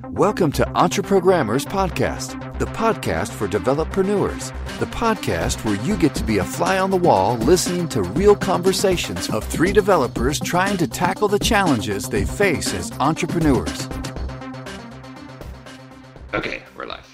Welcome to EntreProgrammers Podcast, the podcast for developreneurs, the podcast where you get to be a fly on the wall listening to real conversations of three developers trying to tackle the challenges they face as entrepreneurs. Okay, we're live.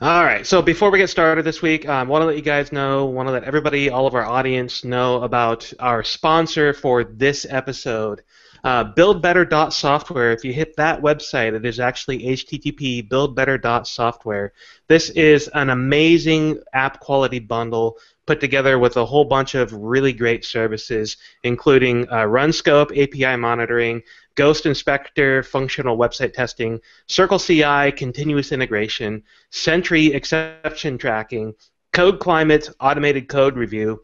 All right, so before we get started this week, I want to let you guys know, want to let everybody, all of our audience know about our sponsor for this episode. BuildBetter.software. If you hit that website, it is actually http buildbetter.software. This is an amazing app quality bundle put together with a whole bunch of really great services, including RunScope, API monitoring, Ghost Inspector, functional website testing, Circle CI, continuous integration, Sentry exception tracking, Code Climate, automated code review,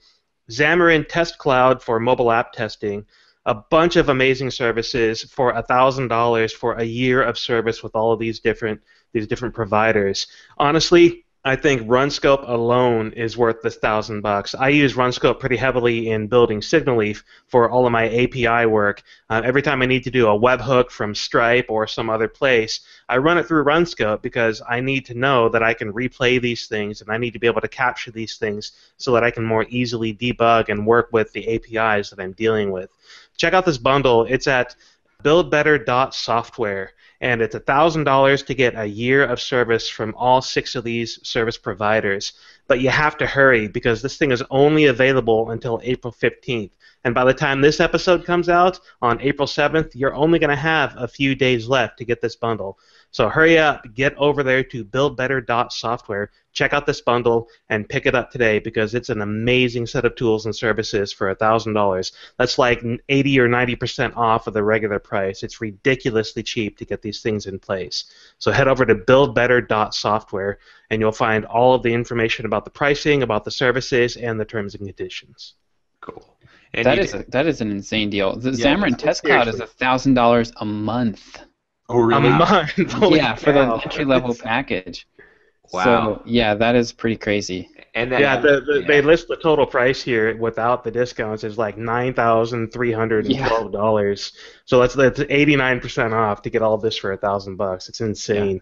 Xamarin Test Cloud for mobile app testing, a bunch of amazing services for $1,000 for a year of service with all of these different providers. Honestly, I think RunScope alone is worth this $1,000. I use RunScope pretty heavily in building Signal Leaf for all of my API work. Every time I need to do a webhook from Stripe or some other place, I run it through RunScope because I need to know that I can replay these things and I need to be able to capture these things so that I can more easily debug and work with the APIs that I'm dealing with. Check out this bundle. It's at buildbetter.software, and it's $1,000 to get a year of service from all 6 of these service providers. But you have to hurry because this thing is only available until April 15th. And by the time this episode comes out on April 7th, you're only going to have a few days left to get this bundle. So hurry up, get over there to buildbetter.software, check out this bundle, and pick it up today because it's an amazing set of tools and services for $1,000. That's like 80 or 90% off of the regular price. It's ridiculously cheap to get these things in place. So head over to buildbetter.software, and you'll find all of the information about the pricing, about the services, and the terms and conditions. Cool. And that is an insane deal. The Xamarin Test Cloud is $1,000 a month. Oh, really? A month? Yeah, for the entry-level package. Wow. So, yeah, that is pretty crazy. And then, they list the total price here without the discounts is like $9,312. So that's 89% off to get all this for $1,000. It's insane.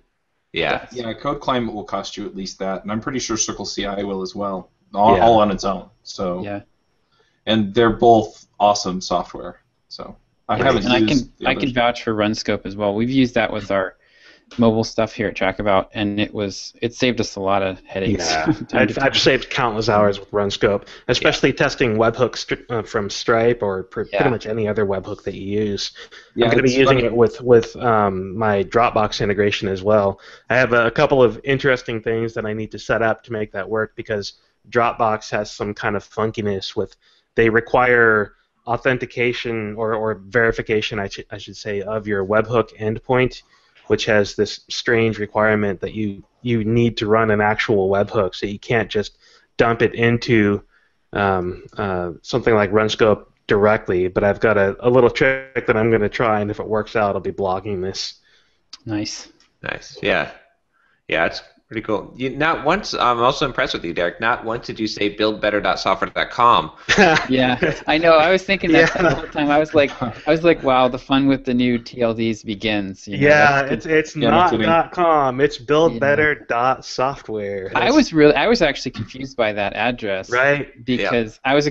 Yeah. Yeah, Code Climate will cost you at least that, and I'm pretty sure Circle CI will as well, all on its own. So. Yeah. And they're both awesome software. So I can vouch for RunScope as well. We've used that with our mobile stuff here at Trackabout, and it saved us a lot of headaches. Yeah, I've saved countless hours with RunScope, especially testing webhooks from Stripe or pretty much any other webhook that you use. I'm going to be using it with my Dropbox integration as well. I have a couple of interesting things that I need to set up to make that work because Dropbox has some kind of funkiness with. They require authentication or verification, I should say, of your webhook endpoint, which has this strange requirement that you need to run an actual webhook, so you can't just dump it into something like RunScope directly. But I've got a little trick that I'm going to try, and if it works out, I'll be blogging this. Nice. Yeah, it's pretty cool. Not once. I'm also impressed with you, Derick. Not once did you say buildbetter.software.com. Yeah, I know. I was thinking that the whole time. I was like, wow, the fun with the new TLDs begins. It's not .com. It's buildbetter.software. I was actually confused by that address. Right. Because I was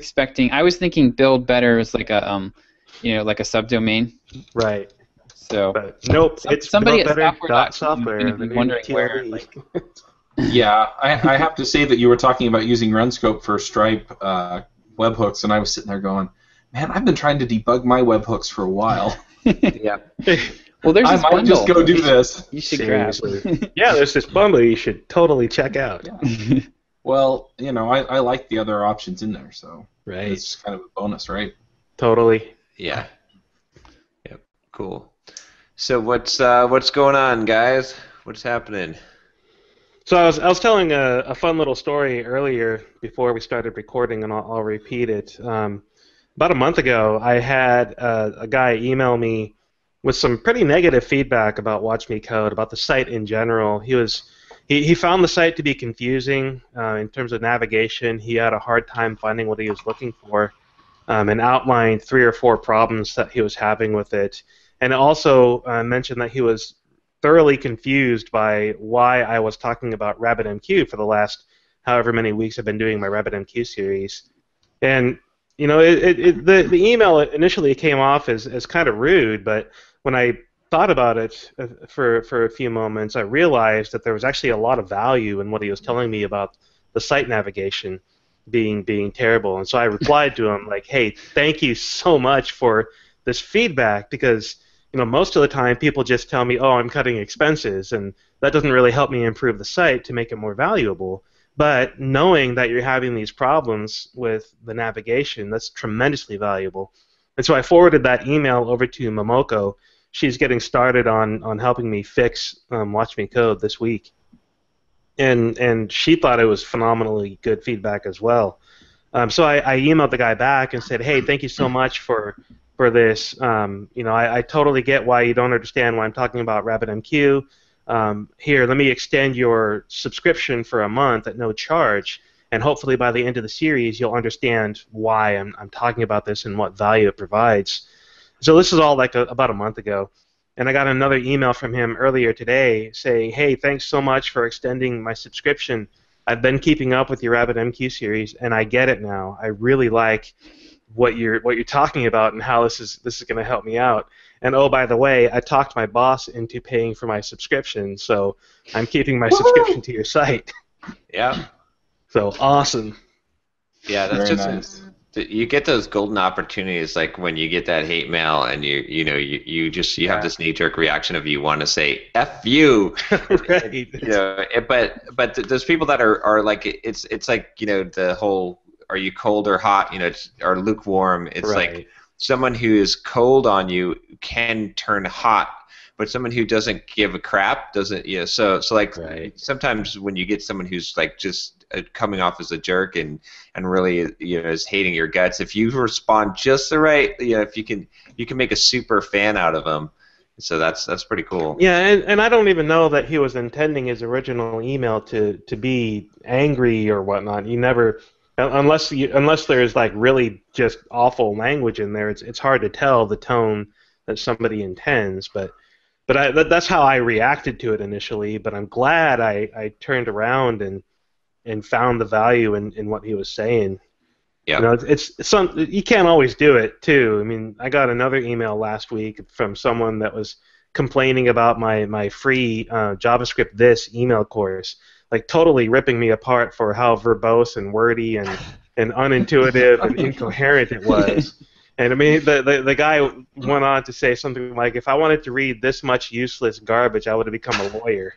thinking Build Better is like a like a subdomain. Right. So, but nope, it's somebody at software. Wondering where. Yeah, I have to say that you were talking about using RunScope for Stripe webhooks, and I was sitting there going, "Man, I've been trying to debug my webhooks for a while." Yeah. Well, there's I might just go do this. You should grab. Yeah, there's this bundle you should totally check out. Yeah. Well, I like the other options in there, so right. It's kind of a bonus, right? Totally. Yeah. Yep. Cool. So what's going on, guys? What's happening? So I was telling a fun little story earlier before we started recording, and I'll repeat it. About a month ago, I had a guy email me with some pretty negative feedback about Watch Me Code, about the site in general. He found the site to be confusing in terms of navigation. He had a hard time finding what he was looking for, and outlined 3 or 4 problems that he was having with it. And it also mentioned that he was thoroughly confused by why I was talking about RabbitMQ for the last however many weeks I've been doing my RabbitMQ series. And the email initially came off as kind of rude, but when I thought about it for a few moments, I realized that there was actually a lot of value in what he was telling me about the site navigation being terrible. And so I replied to him like, hey, thank you so much for this feedback, because most of the time people just tell me, oh, I'm cutting expenses, and that doesn't really help me improve the site to make it more valuable. But knowing that you're having these problems with the navigation, that's tremendously valuable. And so I forwarded that email over to Momoko. She's getting started on helping me fix Watch Me Code this week. And she thought it was phenomenally good feedback as well. So I emailed the guy back and said, hey, thank you so much for this. I totally get why you don't understand why I'm talking about RabbitMQ. Here, let me extend your subscription for a month at no charge, and hopefully by the end of the series you'll understand why I'm talking about this and what value it provides. So this is all like about a month ago, and I got another email from him earlier today saying, hey, thanks so much for extending my subscription. I've been keeping up with your RabbitMQ series, and I get it now. I really like what you're talking about and how this is going to help me out. And oh, by the way, I talked my boss into paying for my subscription, so I'm keeping my subscription to your site. Yeah. So awesome. Yeah, that's Very just nice. You get those golden opportunities, like when you get that hate mail and you have this knee-jerk reaction of you want to say F you. Right. But those people that are like it's like the whole are you cold or hot, or lukewarm. It's Right. like someone who is cold on you can turn hot, but someone who doesn't give a crap doesn't. So like Right. sometimes when you get someone who's like just coming off as a jerk and really is hating your guts, if you respond just the right, if you can make a super fan out of them. So that's pretty cool. Yeah, and I don't even know that he was intending his original email to be angry or whatnot. You never. Unless there's like really just awful language in there, it's hard to tell the tone that somebody intends. But that's how I reacted to it initially. But I'm glad I turned around and found the value in what he was saying. Yeah. You can't always do it too. I mean, I got another email last week from someone that was complaining about my free JavaScript This email course. Like totally ripping me apart for how verbose and wordy and unintuitive and incoherent it was. And I mean, the guy went on to say something like, if I wanted to read this much useless garbage, I would have become a lawyer.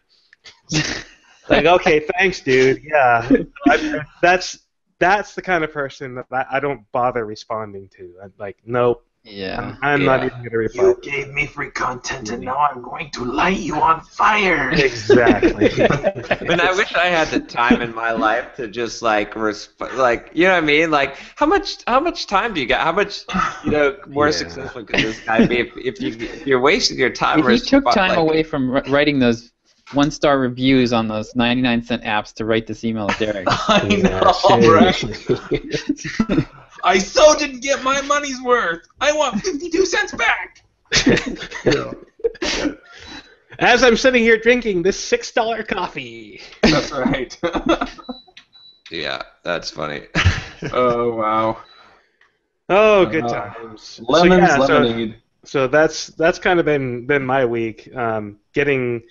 Like, okay, thanks, dude. Yeah, that's the kind of person that I don't bother responding to. I'm like, nope. Yeah. I'm not even going to reply. You gave me free content, and now I'm going to light you on fire. Exactly. And I wish I had the time in my life to just like you know what I mean? Like how much time do you got? How much more successful could this guy be if you're wasting your time? If he took time away from writing those 1-star reviews on those 99-cent apps to write this email to Derick. I know, right? I so didn't get my money's worth. I want 52 cents back. As I'm sitting here drinking this $6 coffee. That's right. Yeah, that's funny. Oh, wow. Oh, good times. Lemons, lemonade. So that's kind of been my week. Getting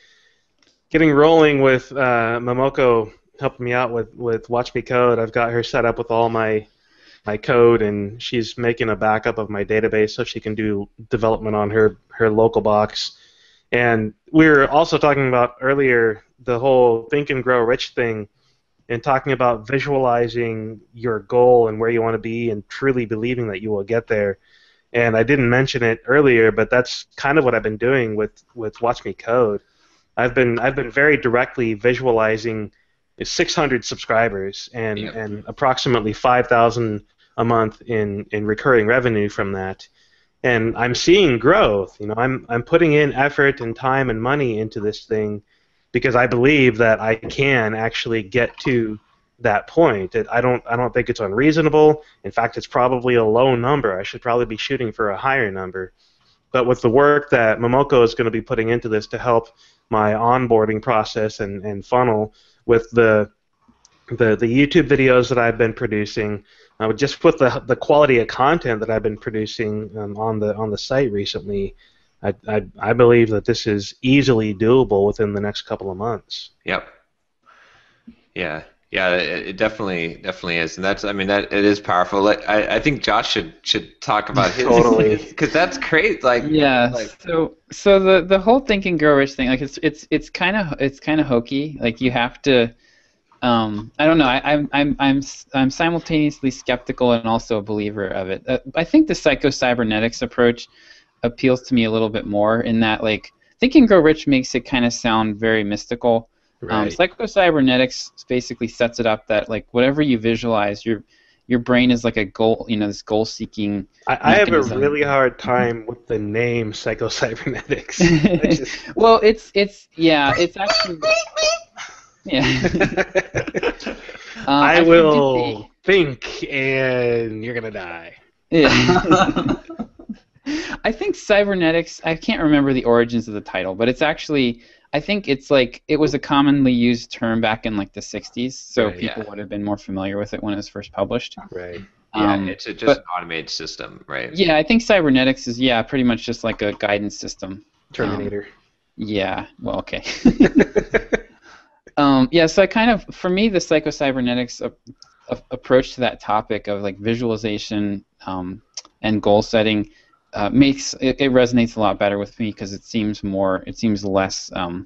rolling with Momoko helping me out with Watch Me Code. I've got her set up with all my code, and she's making a backup of my database so she can do development on her local box. And we were also talking about earlier the whole Think and Grow Rich thing, and talking about visualizing your goal and where you want to be and truly believing that you will get there. And I didn't mention it earlier, but that's kind of what I've been doing with Watch Me Code. I've been very directly visualizing 600 subscribers and approximately 5,000 a month in recurring revenue from that, and I'm seeing growth. I'm putting in effort and time and money into this thing because I believe that I can actually get to that point. I don't think it's unreasonable. In fact, it's probably a low number. I should probably be shooting for a higher number. But with the work that Momoko is going to be putting into this to help my onboarding process and funnel with the YouTube videos that I've been producing, just with the quality of content that I've been producing on the site recently, I believe that this is easily doable within the next couple of months. Yep. Yeah. Yeah, it definitely is, and that it is powerful. Like, I think Josh should talk about his totally, because that's great. Like, yeah. So the whole Think and Grow Rich thing, like it's kind of hokey. Like you have to. I don't know. I'm simultaneously skeptical and also a believer of it. I think the Psycho-Cybernetics approach appeals to me a little bit more in that, like, Think and Grow Rich makes it kind of sound very mystical. Right. Psycho-Cybernetics basically sets it up that, like, whatever you visualize, your brain is like a goal, this goal-seeking. I have a really hard time with the name Psycho-Cybernetics. Well, it's actually. Yeah. I will think, and you're gonna die. Yeah. I think cybernetics. I can't remember the origins of the title, but it's actually. I think it's like it was a commonly used term back in like the '60s, so people would have been more familiar with it when it was first published. Right. Yeah, it's just an automated system, right? Yeah, I think cybernetics is pretty much just like a guidance system. Terminator. Yeah. Well, okay. So I kind of, for me, the Psycho-Cybernetics approach to that topic of like visualization and goal setting makes it resonates a lot better with me because it seems less, I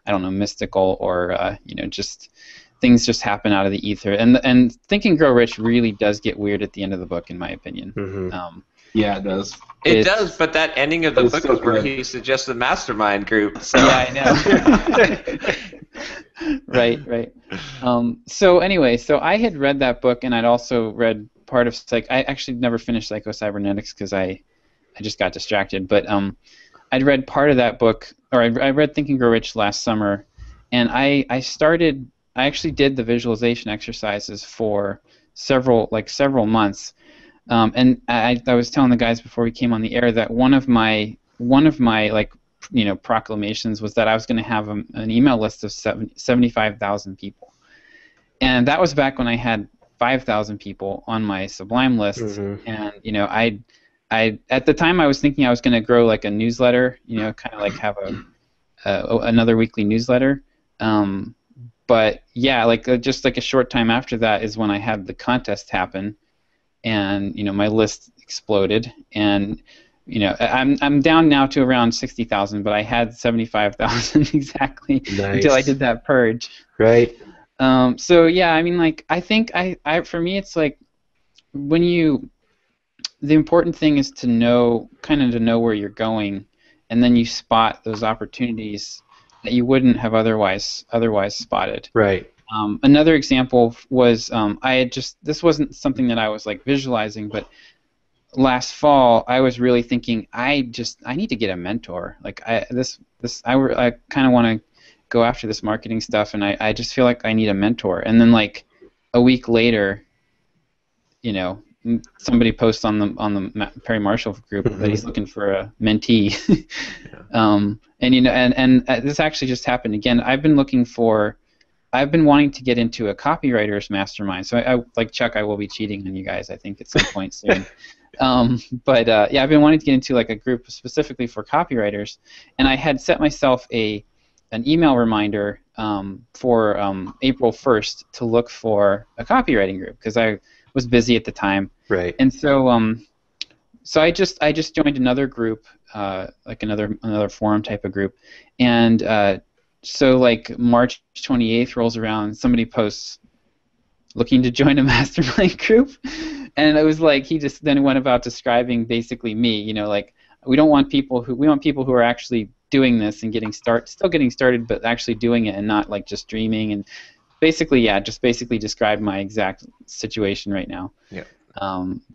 don't know, mystical or just things just happen out of the ether. And Think and Grow Rich really does get weird at the end of the book, in my opinion. Mm-hmm. Yeah, it does. It does, but that ending of the book is where he suggests the Mastermind group. So. Yeah, I know. Right. So anyway, I had read that book, and I'd also read part of I actually never finished Psycho-Cybernetics because I just got distracted. But I'd read part of that book, or I read Think and Grow Rich last summer, and I actually did the visualization exercises for several months. And I was telling the guys before we came on the air that one of my proclamations was that I was going to have an email list of 75,000 people, and that was back when I had 5,000 people on my Sublime list. Mm-hmm. And I at the time I was thinking I was going to grow like a newsletter, kind of like have another weekly newsletter. But yeah, just like a short time after that is when I had the contest happen. And my list exploded, and I'm down now to around 60,000, but I had 75,000 exactly until I did that purge. Right. So yeah, I think for me it's like the important thing is to know where you're going, and then you spot those opportunities that you wouldn't have otherwise spotted. Right. Another example was this wasn't something that I was like visualizing, but last fall I was really thinking I need to get a mentor. Like I kind of want to go after this marketing stuff, and I just feel like I need a mentor. And then like a week later, somebody posts on the Perry Marshall group that he's looking for a mentee. And this actually just happened again. I've been wanting to get into a copywriters mastermind. So I like Chuck, I will be cheating on you guys, I think, at some point soon. But I've been wanting to get into like a group specifically for copywriters, and I had set myself an email reminder for April 1st to look for a copywriting group because I was busy at the time. Right. And so so I just joined another group, like another forum type of group, and so like March 28th rolls around, somebody posts looking to join a mastermind group, and it was like he just then went about describing basically me, like we want people who are actually doing this and still getting started, but actually doing it and not like just dreaming, and basically described my exact situation right now. Yeah.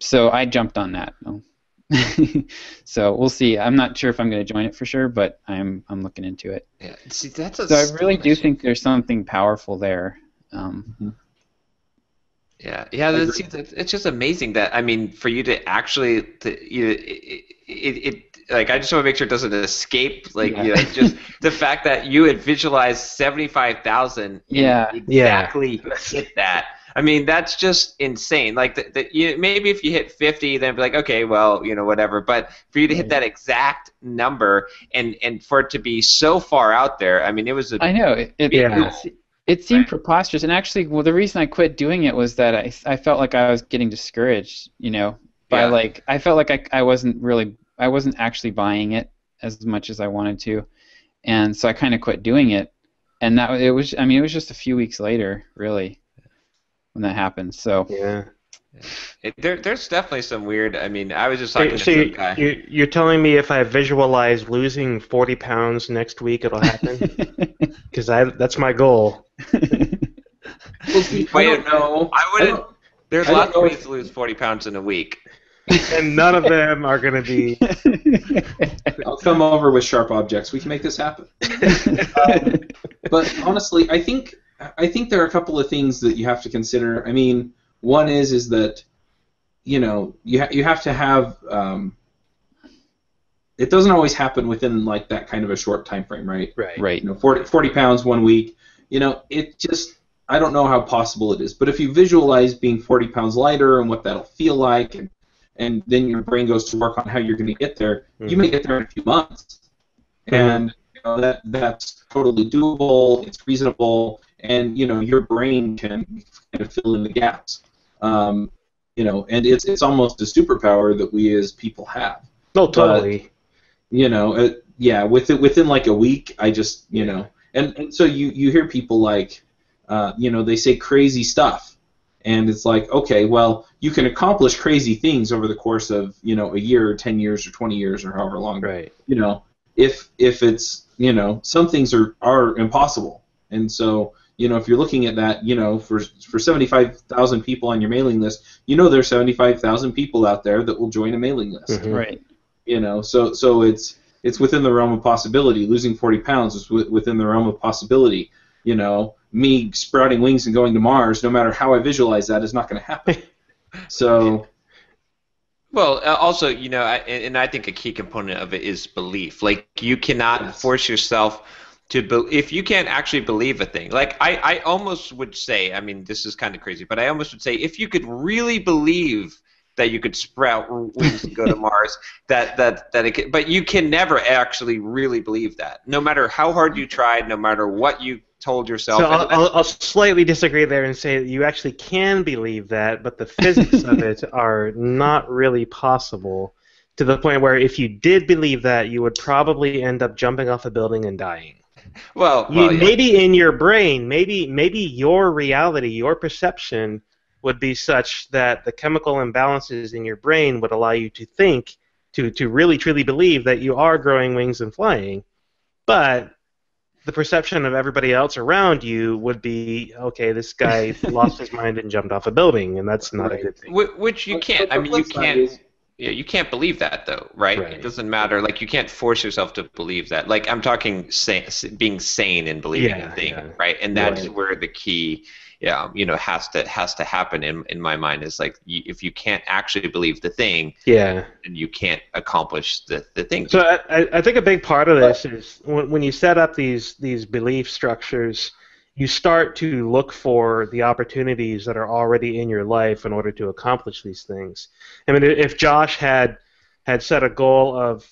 So I jumped on that. So we'll see. I'm not sure if I'm going to join it for sure, but I'm looking into it. Yeah. See, so I really do think there's something powerful there. Yeah. It's just amazing that for you to actually like I just want to make sure it doesn't escape. Like you know, just the fact that you had visualized 75,000. Exactly hit that. I mean, that's just insane. Like maybe if you hit 50, then be like, okay, well, you know, whatever. But for you to hit that exact number and for it to be so far out there, I mean, it was. I know it seemed preposterous. And actually, well, the reason I quit doing it was that I felt like I was getting discouraged. You know, by like I felt like I wasn't actually buying it as much as I wanted to, and so I kind of quit doing it. And it was just a few weeks later, really, when that happened. So there's definitely some weird. I mean, I was just talking to some guy. You're telling me if I visualize losing 40 pounds next week, it'll happen? Because that's my goal. Wait, no, I wouldn't. There's lots of ways to lose 40 pounds in a week. And none of them are going to be. I'll come over with sharp objects. We can make this happen. But honestly, I think there are a couple of things that you have to consider. I mean, one is that you know you have to have. It doesn't always happen within like that kind of a short time frame, right? Right. You know, 40 pounds 1 week. You know, it just. I don't know how possible it is, but if you visualize being 40 pounds lighter and what that'll feel like, and then your brain goes to work on how you're going to get there, you may get there in a few months. And you know, that's totally doable, it's reasonable, and you know, your brain can kind of fill in the gaps. You know, and it's almost a superpower that we as people have. No, totally. But, you know, within like a week, I just, you know, and so you hear people like, you know, they say crazy stuff. And it's like, okay, well, you can accomplish crazy things over the course of, you know, a year or 10 years or 20 years or however long. Right. You know, if it's, you know, some things are impossible. And so, you know, if you're looking at that, you know, for 75,000 people on your mailing list, you know there's 75,000 people out there that will join a mailing list. Mm-hmm. Right. You know, so it's within the realm of possibility. Losing 40 pounds is within the realm of possibility. You know, me sprouting wings and going to Mars, no matter how I visualize that, is not going to happen. So, well, also, you know, and I think a key component of it is belief. Like, you cannot force yourself to if you can't actually believe a thing. Like, I almost would say, I mean, this is kind of crazy, but I almost would say if you could really believe that you could sprout wings and go to Mars, that it could, but you can never actually really believe that. No matter how hard you tried, no matter what you told yourself. So I'll slightly disagree there and say that you actually can believe that, but the physics of it are not really possible, to the point where if you did believe that, you would probably end up jumping off a building and dying. Maybe in your brain, maybe your reality, your perception would be such that the chemical imbalances in your brain would allow you to think, to really truly believe that you are growing wings and flying, but the perception of everybody else around you would be, okay, this guy lost his mind and jumped off a building, and that's not a good thing. Which you can't. I mean, you can't. Yeah, you can't believe that, though, right? It doesn't matter. Like, you can't force yourself to believe that. Like, I'm talking being sane and believing a thing, right? And that's where the key, you know, has to happen in my mind, is like, if you can't actually believe the thing, then you can't accomplish the thing. So I think a big part of this is when you set up these belief structures, you start to look for the opportunities that are already in your life in order to accomplish these things. I mean, if Josh had set a goal of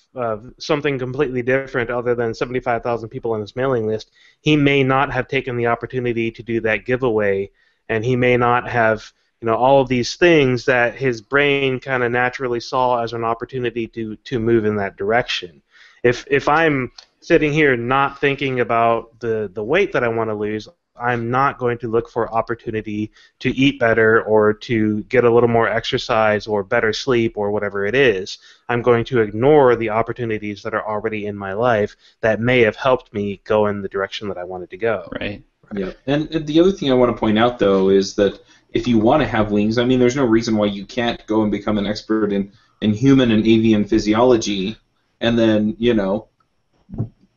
something completely different other than 75,000 people on his mailing list, he may not have taken the opportunity to do that giveaway, and he may not have, you know, all of these things that his brain kind of naturally saw as an opportunity to move in that direction. If I'm sitting here not thinking about the weight that I want to lose, I'm not going to look for opportunity to eat better or to get a little more exercise or better sleep or whatever it is. I'm going to ignore the opportunities that are already in my life that may have helped me go in the direction that I wanted to go. Right. Yeah. And the other thing I want to point out, though, is that if you want to have wings, I mean, there's no reason why you can't go and become an expert in human and avian physiology, and then, you know,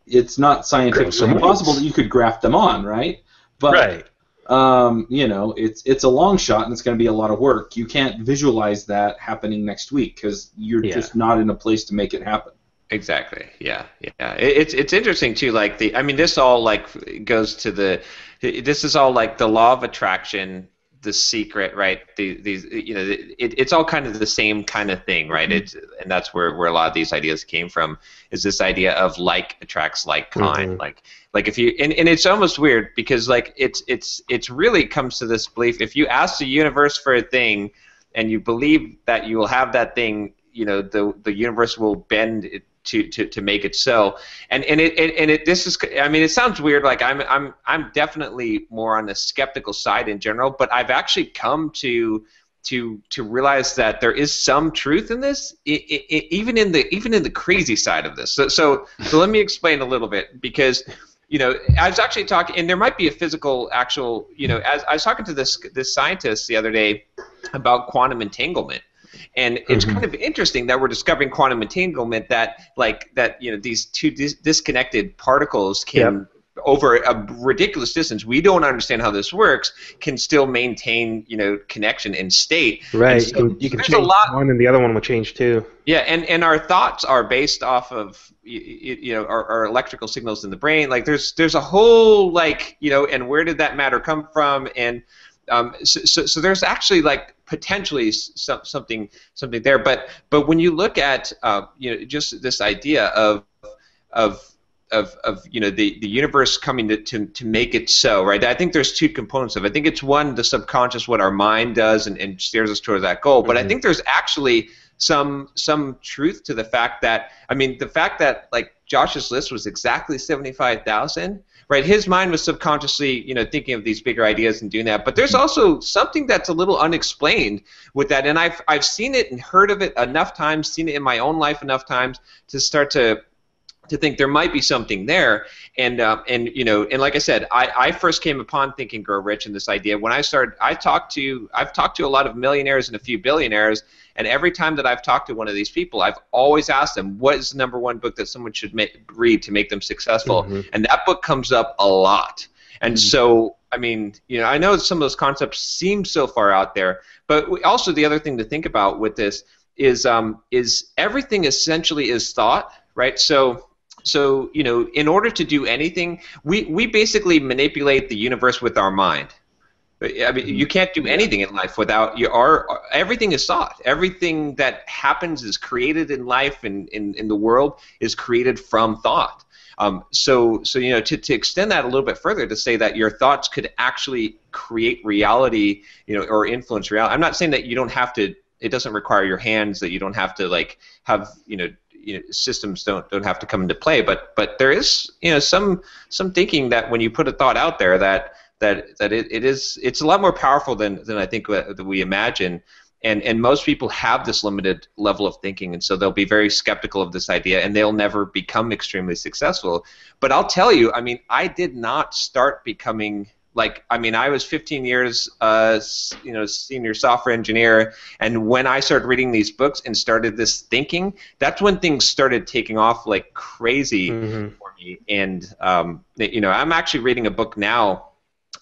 it's not scientifically possible that you could graft them on, right? But, you know, it's a long shot, and it's going to be a lot of work. You can't visualize that happening next week because you're just not in a place to make it happen. Exactly. Yeah. Yeah. It's interesting too. Like this all like goes to this is all like the law of attraction, The Secret, right? These it's all kind of the same kind of thing, right? And that's where a lot of these ideas came from. Is this idea of like attracts like kind, like if you and it's almost weird because like it's really comes to this belief: if you ask the universe for a thing, and you believe that you will have that thing, the universe will bend it to make it so. And this is, I mean, it sounds weird. Like I'm definitely more on the skeptical side in general, but I've actually come to realize that there is some truth in this, even in the crazy side of this. So let me explain a little bit, because I was actually talking, and there might be a physical actual, as I was talking to this scientist the other day about quantum entanglement. And it's kind of interesting that we're discovering quantum entanglement, that these two disconnected particles can, over a ridiculous distance, we don't understand how this works, can still maintain, connection and state. Right. So you can change one and the other one will change too. Yeah, and our thoughts are based off of our electrical signals in the brain. Like there's a whole and where did that matter come from? And so there's actually potentially something there, but when you look at just this idea of the universe coming to make it so, right? I think there's two components of it. I think it's one, the subconscious, what our mind does and steers us towards that goal, but I think there's actually some truth to the fact that Josh's list was exactly 75,000. Right, his mind was subconsciously, thinking of these bigger ideas and doing that. But there's also something that's a little unexplained with that, and I've seen it and heard of it enough times, seen it in my own life enough times to start to think there might be something there. And like I said, I first came upon Think and Grow Rich and this idea when I've talked to a lot of millionaires and a few billionaires. And every time that I've talked to one of these people, I've always asked them, what is the number one book that someone should read to make them successful? And that book comes up a lot. And so, I mean, I know some of those concepts seem so far out there, but also the other thing to think about with this is everything essentially is thought, right? So in order to do anything, we basically manipulate the universe with our mind. I mean, you can't do anything in life without everything is thought. Everything that happens is created in life and in the world is created from thought. So to extend that a little bit further, to say that your thoughts could actually create reality, or influence reality. I'm not saying that you don't have to. It doesn't require your hands, that you don't have to have systems don't have to come into play. But there is some thinking that when you put a thought out there that it's a lot more powerful than I think that we imagine, and most people have this limited level of thinking, and so they'll be very skeptical of this idea, and they'll never become extremely successful. But I'll tell you, I mean, I did not start becoming I was 15 years, senior software engineer, and when I started reading these books and started this thinking, that's when things started taking off like crazy for me. And I'm actually reading a book now.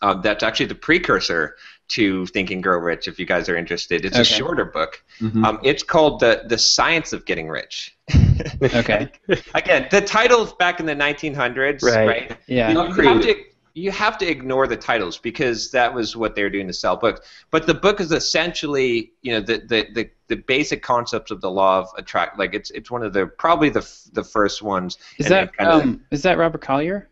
That's actually the precursor to Think and Grow Rich, if you guys are interested. It's a shorter book. It's called The Science of Getting Rich. Okay. Again, the title's back in the 1900s, right? Yeah. You have to ignore the titles because that was what they were doing to sell books. But the book is essentially, the basic concepts of the law of attract. Like it's one of probably the first ones. Is that Robert Collier?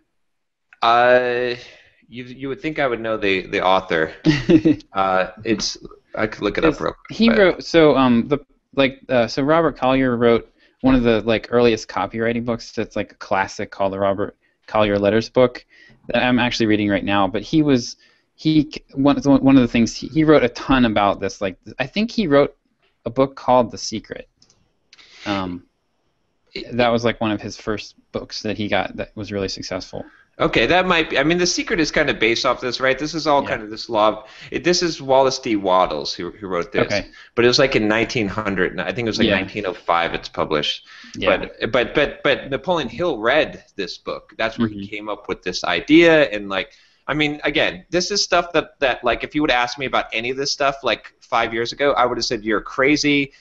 You would think I would know the author. I could look it up real quick. He wrote so Robert Collier wrote one of the earliest copywriting books that's like a classic called the Robert Collier Letters book that I'm actually reading right now. But one of the things he wrote a ton about this. I think he wrote a book called The Secret. That was one of his first books that he got that was really successful. Okay, that might be. I mean, The Secret is kind of based off this, right? This is all kind of this law. This is Wallace D. Wattles who wrote this. Okay. But it was in 1900. I think it was 1905. It's published. Yeah. But Napoleon Hill read this book. That's where he came up with this idea. And I mean, again, this is stuff that if you would ask me about any of this stuff 5 years ago, I would have said you're crazy.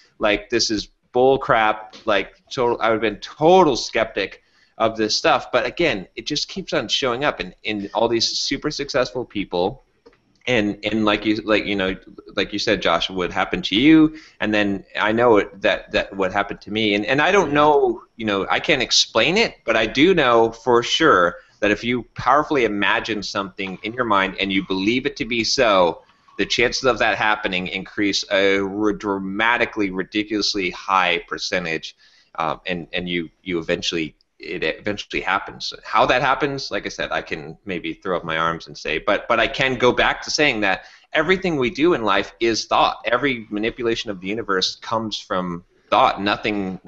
This is bull crap. Like total, I would have been total skeptic of this stuff. But again, it just keeps on showing up in all these super successful people. And like you said, Josh, what happened to you, and then I know that what happened to me, and I don't know, I can't explain it, but I do know for sure that if you powerfully imagine something in your mind and you believe it to be so, the chances of that happening increase a dramatically, ridiculously high percentage, and it eventually happens. How that happens, like I said, I can maybe throw up my arms and say, but I can go back to saying that everything we do in life is thought. Every manipulation of the universe comes from thought. Nothing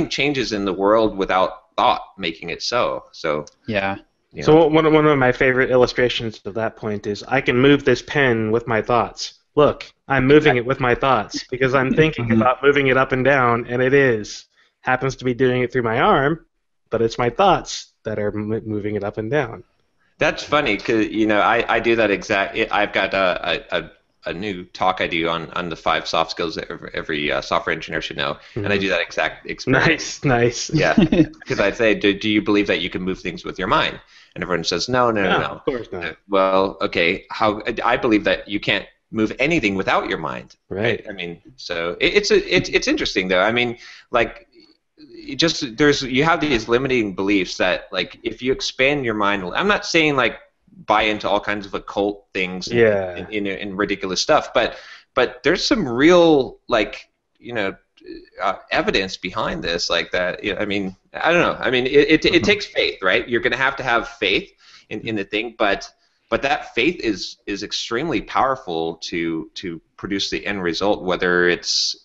changes in the world without thought making it so. So yeah. So one of my favorite illustrations of that point is I can move this pen with my thoughts. Look, I'm moving it with my thoughts because I'm thinking about moving it up and down, and it happens to be doing it through my arm, but it's my thoughts that are moving it up and down. That's funny because I do that exact. I've got a new talk I do on the 5 soft skills that every software engineer should know, and I do that exact experiment. Nice. Yeah, because I say, do you believe that you can move things with your mind? And everyone says, no. Of course not. Well, okay, I believe that you can't move anything without your mind. Right. I mean, so it's interesting though. I mean, like. You have these limiting beliefs that, like, if you expand your mind, I'm not saying like buy into all kinds of occult things and ridiculous stuff, but there's some real evidence behind this, like that. I mean, I don't know. I mean, it takes faith, right? You're going to have faith in the thing, but that faith is extremely powerful to produce the end result, whether it's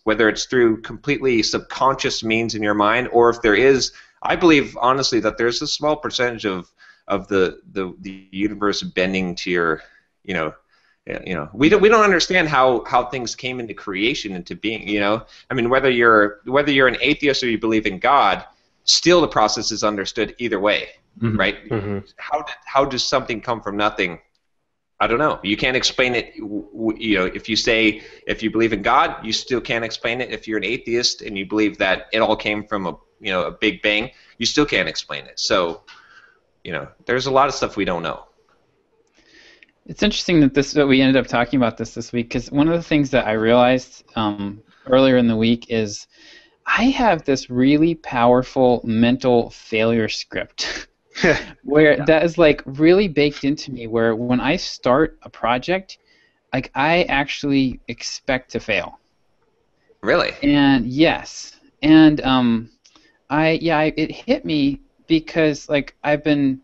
through completely subconscious means in your mind, or if there is. I believe honestly that there's a small percentage of the universe bending to your, we don't understand how things came into creation, into being. I mean, whether you're an atheist or you believe in God, still the process is understood either way. Right? Mm-hmm. How does something come from nothing? I don't know. You can't explain it. If you believe in God, you still can't explain it. If you're an atheist and you believe that it all came from a big bang, you still can't explain it. So, there's a lot of stuff we don't know. It's interesting that we ended up talking about this week, because one of the things that I realized earlier in the week is I have this really powerful mental failure script. Where that is like really baked into me, where when I start a project, like I actually expect to fail. Really? And yes. And it hit me because like I've been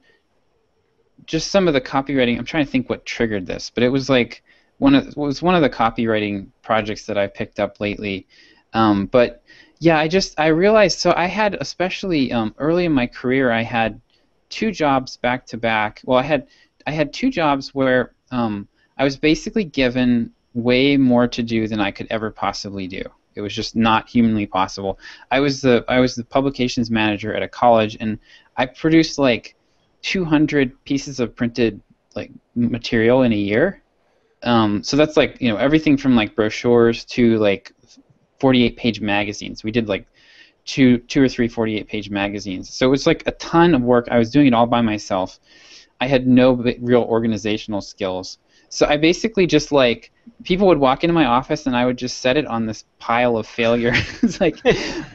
just some of the copywriting, I'm trying to think what triggered this, but it was like one of the copywriting projects that I picked up lately. But yeah, I realized, so I had, especially early in my career, I had 2 jobs back to back. Well, I had 2 jobs where I was basically given way more to do than I could ever possibly do. It was just not humanly possible. I was the publications manager at a college, and I produced like 200 pieces of printed like material in a year. So that's like everything from like brochures to like 48-page magazines. We did like two or three 48-page magazines. So it was like a ton of work. I was doing it all by myself. I had no real organizational skills. So I basically just like, people would walk into my office and I would just set it on this pile of failure. It's like,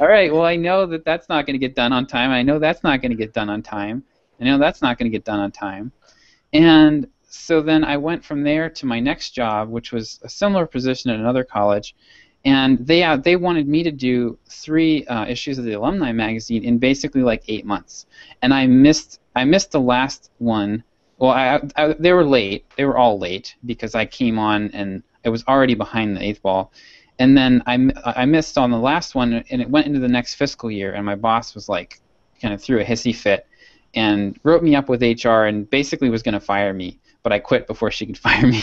all right, well, I know that that's not going to get done on time. I know that's not going to get done on time. I know that's not going to get done on time. And so then I went from there to my next job, which was a similar position at another college. And they wanted me to do 3 issues of the alumni magazine in basically like 8 months, and I missed the last one. Well, they were late. They were all late because I came on and it was already behind the 8th ball, and then I missed on the last one, and it went into the next fiscal year. And my boss was like, kind of threw a hissy fit, and wrote me up with HR and basically was going to fire me, but I quit before she could fire me.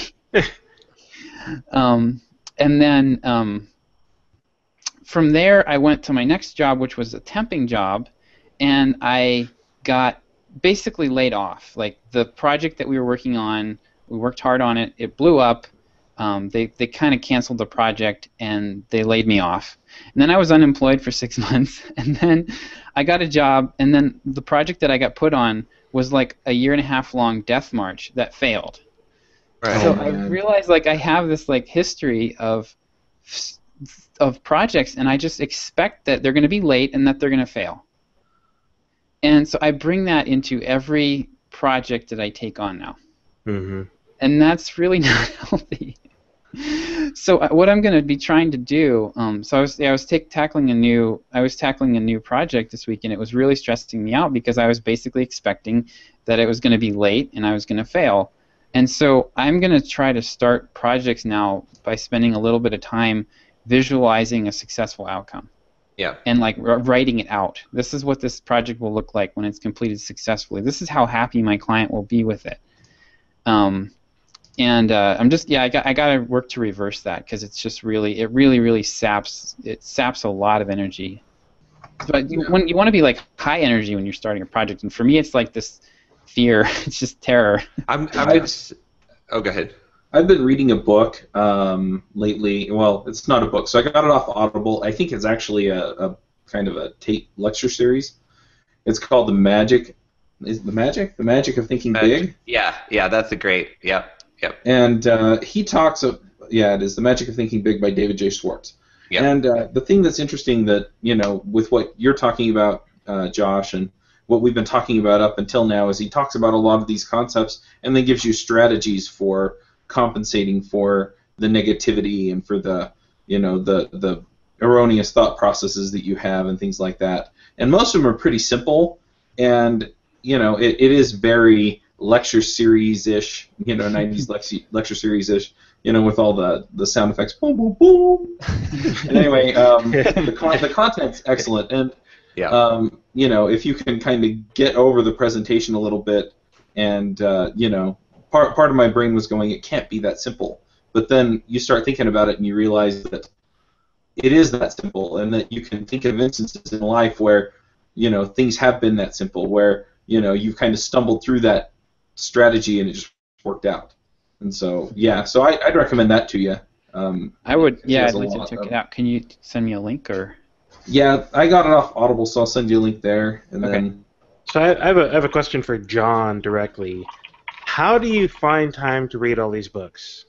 And then from there, I went to my next job, which was a temping job, and I got basically laid off. Like the project that we were working on, we worked hard on it. It blew up. they kind of canceled the project and they laid me off. And then I was unemployed for 6 months, and then I got a job, and then the project that I got put on was like a 1.5 year long death march that failed. Right. So I realized like I have this like history of projects, and I just expect that they're going to be late and that they're going to fail. And so I bring that into every project that I take on now. Mm-hmm. And that's really not healthy. So what I'm going to be trying to do, so I was tackling a new project this week, and it was really stressing me out because I was basically expecting that it was going to be late and I was going to fail. And so I'm going to try to start projects now by spending a little bit of time visualizing a successful outcome. Yeah. And like writing it out. This is what this project will look like when it's completed successfully. This is how happy my client will be with it. I'm just I got to work to reverse that because it's just really saps a lot of energy. But you want to be like high energy when you're starting a project, and for me it's like this fear. It's just terror. Oh, go ahead. I've been reading a book lately. Well, it's not a book, so I got it off Audible. I think it's actually a kind of a tape lecture series. It's called The Magic of Thinking Big. Yeah, that's a great. Yep. And he talks of it is The Magic of Thinking Big by David J. Schwartz. Yep. And the thing that's interesting that with what you're talking about, Josh, and what we've been talking about up until now is he talks about a lot of these concepts and then gives you strategies for compensating for the negativity and for the the erroneous thought processes that you have and things like that. And most of them are pretty simple, and it is very lecture series-ish, 90s lecture series-ish, with all the sound effects, boom, boom, boom. And anyway, the content's excellent, and if you can kind of get over the presentation a little bit, and part of my brain was going, it can't be that simple. But then you start thinking about it and you realize that it is that simple, and that you can think of instances in life where things have been that simple, where you've kind of stumbled through that strategy and it just worked out. And so I'd recommend that to you. I would, I'd like to check it out. Can you send me a link or? Yeah, I got it off Audible, so I'll send you a link there. And then. So I have a question for John directly. How do you find time to read all these books?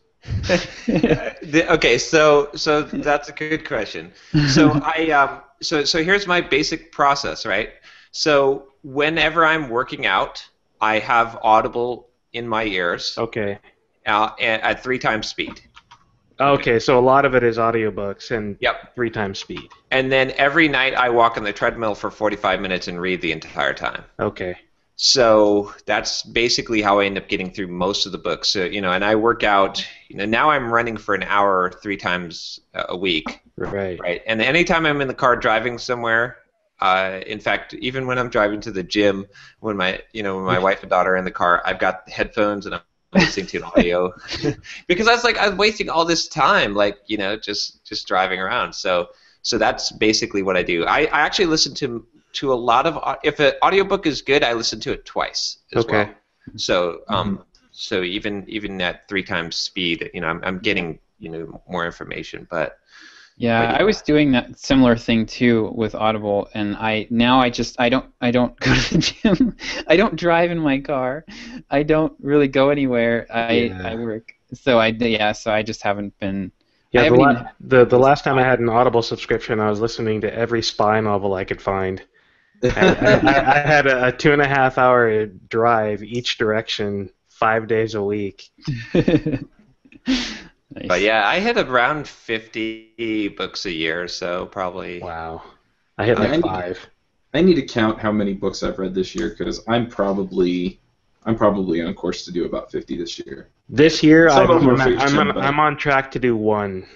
Okay, so that's a good question. So so here's my basic process, right? So whenever I'm working out, I have Audible in my ears. Okay. At 3 times speed. Okay, so a lot of it is audiobooks and 3 times speed. And then every night I walk on the treadmill for 45 minutes and read the entire time. Okay. So that's basically how I end up getting through most of the books. So, and I work out. Now I'm running for an hour 3 times a week. Right. Right. And anytime I'm in the car driving somewhere, in fact, even when I'm driving to the gym, when my wife and daughter are in the car, I've got headphones and I'm listening to an audio because I was like, I'm wasting all this time, just driving around. So that's basically what I do. I actually listen to a lot of, if an audiobook is good, I listen to it twice as well. So so even at 3 times speed, I'm getting more information, but. Yeah, I was doing that similar thing too with Audible, and I don't go to the gym. I don't drive in my car. I don't really go anywhere. I work. So I just haven't been. Yeah, the last time I had an Audible subscription, I was listening to every spy novel I could find. I had a 2.5 hour drive each direction, 5 days a week. Nice. But yeah, I hit around 50 books a year, so probably. Wow, I hit like 5. I need to count how many books I've read this year because I'm probably on course to do about 50 this year. This year, Some of them are fiction, I'm on track to do 1.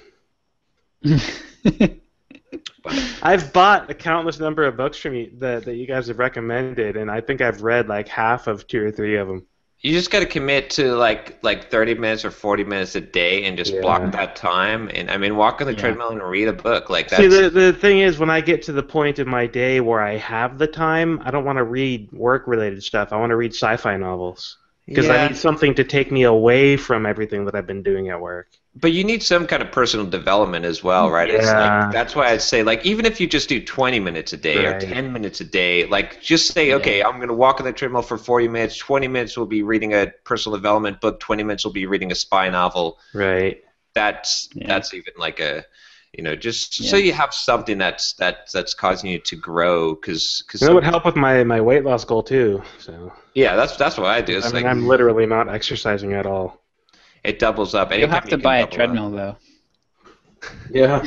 I've bought a countless number of books from you that you guys have recommended, and I think I've read like half of 2 or 3 of them. You just got to commit to like 30 minutes or 40 minutes a day and just block that time. And walk on the treadmill and read a book. That's... See, the thing is, when I get to the point in my day where I have the time, I don't want to read work-related stuff. I want to read sci-fi novels. because I need something to take me away from everything that I've been doing at work. But you need some kind of personal development as well, right? Yeah. It's like, that's why I'd say, like, even if you just do 20 minutes a day or 10 minutes a day, like, just say, okay, I'm going to walk on the treadmill for 40 minutes, 20 minutes will be reading a personal development book, 20 minutes will be reading a spy novel. Right. That's even like a, just so you have something that's causing you to grow, because that would help with my weight loss goal too. So yeah, that's what I do. I mean, I'm literally not exercising at all. It doubles up. You'll have to buy a treadmill though. Yeah.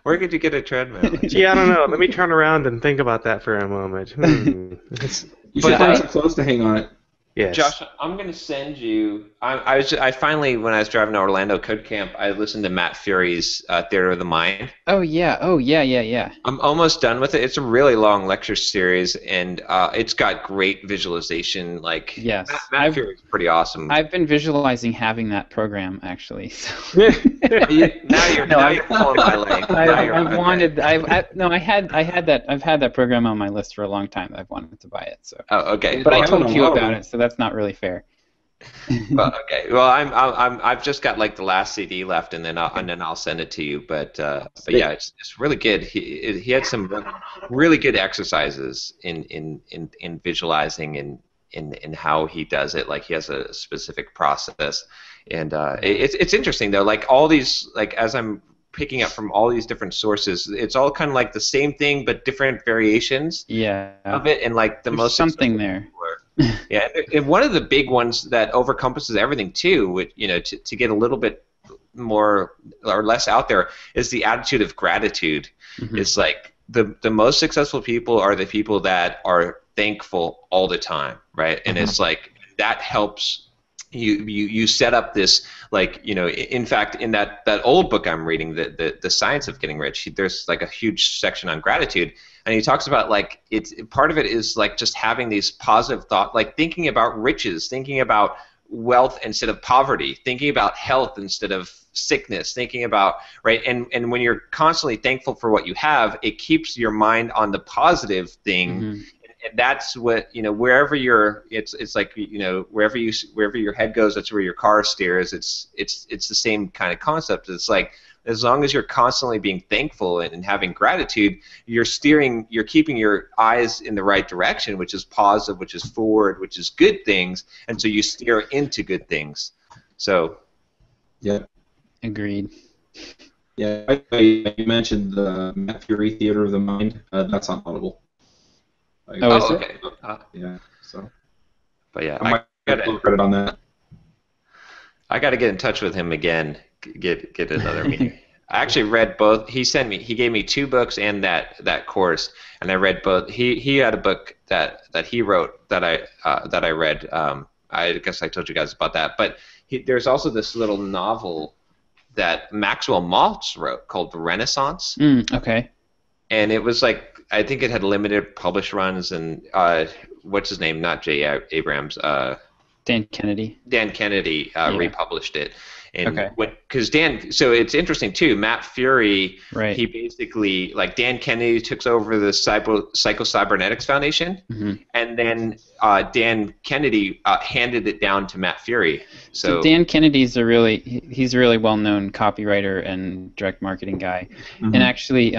Where could you get a treadmill? Gee, I don't know. Let me turn around and think about that for a moment. You should find some clothes to hang on it. Yes. Josh, I'm going to send you. I finally, when I was driving to Orlando Code Camp, I listened to Matt Fury's Theater of the Mind. Oh yeah. I'm almost done with it. It's a really long lecture series, and it's got great visualization. Like, yes, Matt Fury's pretty awesome. I've been visualizing having that program actually. So. now you're pulling my leg. I've had that program on my list for a long time. I've wanted to buy it. So. Oh, okay. But I told you about it, so that's not really fair. Well, okay. Well, I've just got like the last CD left, and then I'll send it to you. But yeah, it's really good. He had some really good exercises in visualizing and in how he does it. Like, he has a specific process, and it's interesting though. Like, all these, like, as I'm picking up from all these different sources, it's all kind of like the same thing but different variations of it, and like There's most something there. Yeah, and one of the big ones that overcompasses everything too, which, to get a little bit more or less out there, is the attitude of gratitude. Mm-hmm. It's like the most successful people are the people that are thankful all the time, right? And it's like that helps you set up this, like, in fact, in that old book I'm reading, the Science of Getting Rich, there's like a huge section on gratitude, and he talks about, like, it's part of it is like just having these positive thoughts, like thinking about riches, thinking about wealth instead of poverty, thinking about health instead of sickness, thinking about, right, and when you're constantly thankful for what you have, it keeps your mind on the positive thing. And that's what, wherever it's like, wherever your head goes, that's where your car steers. It's the same kind of concept. It's like, as long as you're constantly being thankful and having gratitude, you're keeping your eyes in the right direction, which is positive, which is forward, which is good things, and so you steer into good things. So, yeah, agreed. Yeah, you mentioned the Matt Fury Theater of the Mind. That's on Audible. Okay. Yeah. So. But yeah, I might get credit on that. I got to get in touch with him again. Get another meeting. I actually read both. He gave me 2 books and that course, and I read both. He had a book that he wrote that I read. I guess I told you guys about that. But there's also this little novel that Maxwell Maltz wrote called The Renaissance. Okay. And it was like, I think it had limited published runs, and what's his name? Not J. Abrams. Dan Kennedy. Dan Kennedy republished it. And because so it's interesting too. Matt Fury, he basically, like, Dan Kennedy took over the Psycho-Cybernetics Foundation, and then Dan Kennedy handed it down to Matt Fury. So Dan Kennedy's he's a really well-known copywriter and direct marketing guy, and actually,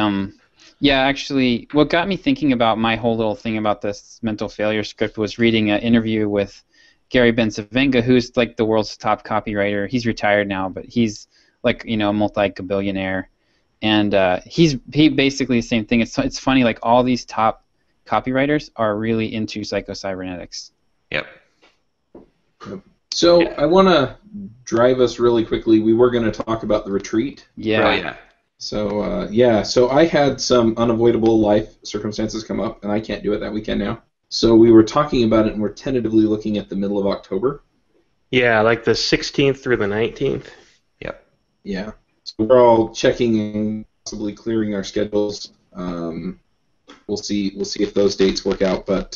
what got me thinking about my whole little thing about this mental failure script was reading an interview with Gary Bencivenga, who's like the world's top copywriter. He's retired now, but he's like, a multi-billionaire, and he basically the same thing. It's funny, like, all these top copywriters are really into Psycho-Cybernetics. Yep. So I want to drive us really quickly. We were going to talk about the retreat. Yeah. So so I had some unavoidable life circumstances come up, and I can't do it that weekend now. So we were talking about it, and we're tentatively looking at the middle of October. Yeah, like the 16th through the 19th. Yep. Yeah. So we're all checking and possibly clearing our schedules. We'll see if those dates work out. But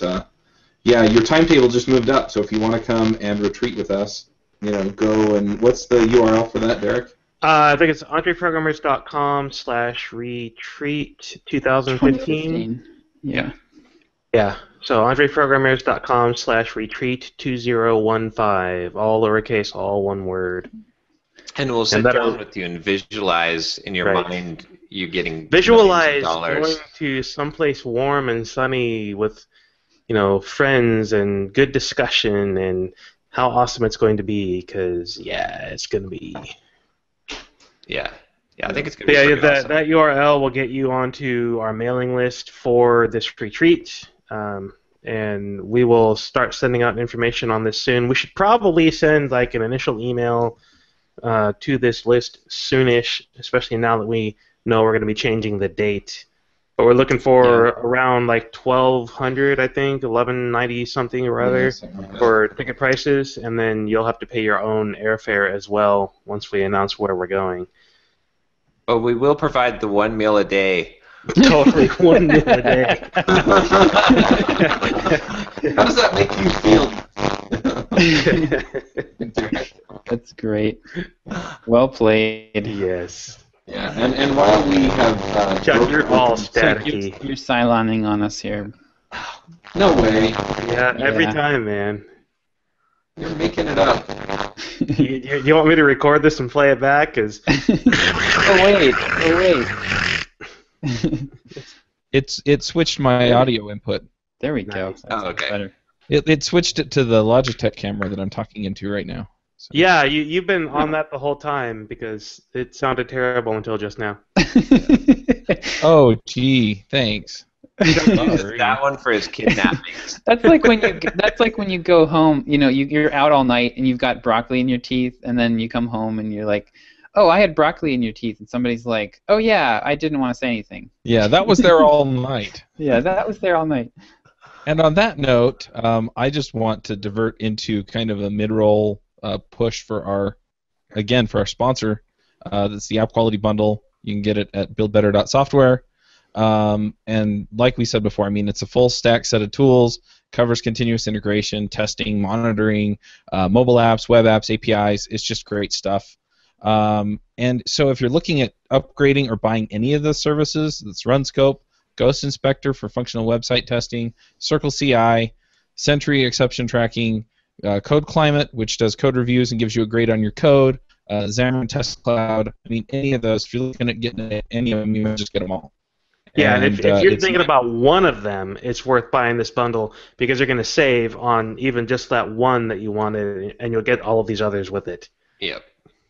your timetable just moved up. So if you want to come and retreat with us, go and what's the URL for that, Derick? I think it's EntreProgrammers.com/retreat 2015. Yeah. Yeah. So EntreProgrammers.com/retreat2015, all lowercase, all one word. And we'll sit down with you and visualize in your mind you getting visualize $millions. going to someplace warm and sunny with, friends and good discussion and how awesome it's going to be. Because it's going to be. Yeah, I think it's going to be pretty awesome. That URL will get you onto our mailing list for this retreat. And we will start sending out information on this soon. We should probably send like an initial email to this list soonish, especially now that we know we're going to be changing the date. But we're looking for around like 1,200, I think, 1,190 something or other for ticket prices, and then you'll have to pay your own airfare as well once we announce where we're going. But we will provide the 1 meal a day. Totally, 1 meal a day. How does that make you feel? That's great. Well played. Yes. Yeah, and while we have... Chuck, you're all staticky. You're siloning on us here. No way. Yeah, every time, man. You're making it up. You want me to record this and play it back? Cause... Oh, wait. It switched my audio input. There we go. Oh, okay. Better. It switched it to the Logitech camera that I'm talking into right now. So. Yeah, you've been on that the whole time because it sounded terrible until just now. Oh, gee, thanks. That one for his kidnappings. That's like when you go home. You're out all night and you've got broccoli in your teeth, and then you come home and you're like, "Oh, I had broccoli in your teeth," and somebody's like, "Oh yeah, I didn't want to say anything." Yeah, that was there all night. Yeah, that was there all night. And on that note, I just want to divert into kind of a mid-roll push for our sponsor. That's the App Quality Bundle. You can get it at buildbetter.software. And like we said before, it's a full stack set of tools, covers continuous integration, testing, monitoring, mobile apps, web apps, APIs. It's just great stuff. And so if you're looking at upgrading or buying any of the services, that's RunScope, Ghost Inspector for functional website testing, Circle CI, Sentry exception tracking, Code Climate, which does code reviews and gives you a grade on your code, Xamarin Test Cloud. Any of those, if you're looking at getting any of them, you might just get them all. Yeah, and if you're thinking about one of them, it's worth buying this bundle because you're going to save on even just that one that you wanted, and you'll get all of these others with it.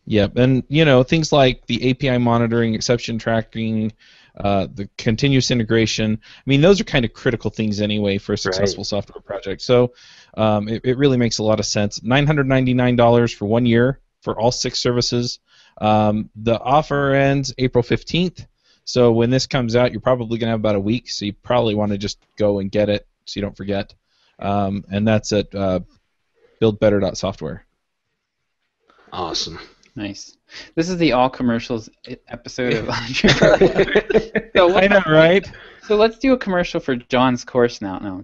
Yep, and things like the API monitoring, exception tracking, the continuous integration. Those are kind of critical things anyway for a successful software project. So it really makes a lot of sense. $999 for 1 year for all 6 services. The offer ends April 15th. So when this comes out, you're probably going to have about a week. So you probably want to just go and get it so you don't forget. And that's at buildbetter.software. Awesome. Nice. This is the all commercials episode of EntreProgrammers. So I know, right? So let's do a commercial for John's course now. No.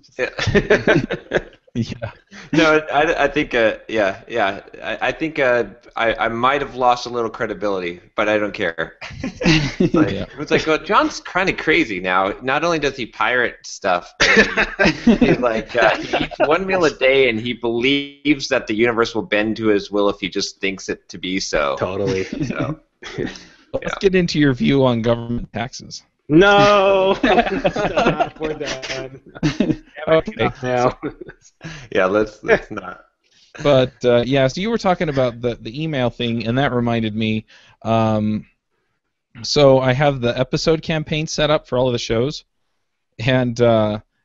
Yeah. No, I think I think I might have lost a little credibility, but I don't care. It's like, well, John's kind of crazy now. Not only does he pirate stuff, but he eats 1 meal a day, and he believes that the universe will bend to his will if he just thinks it to be so. Totally. So, Let's get into your view on government taxes. No! Stop. We're done. Okay. Now. Yeah, let's not. But so you were talking about the email thing, and that reminded me. So I have the episode campaign set up for all of the shows, and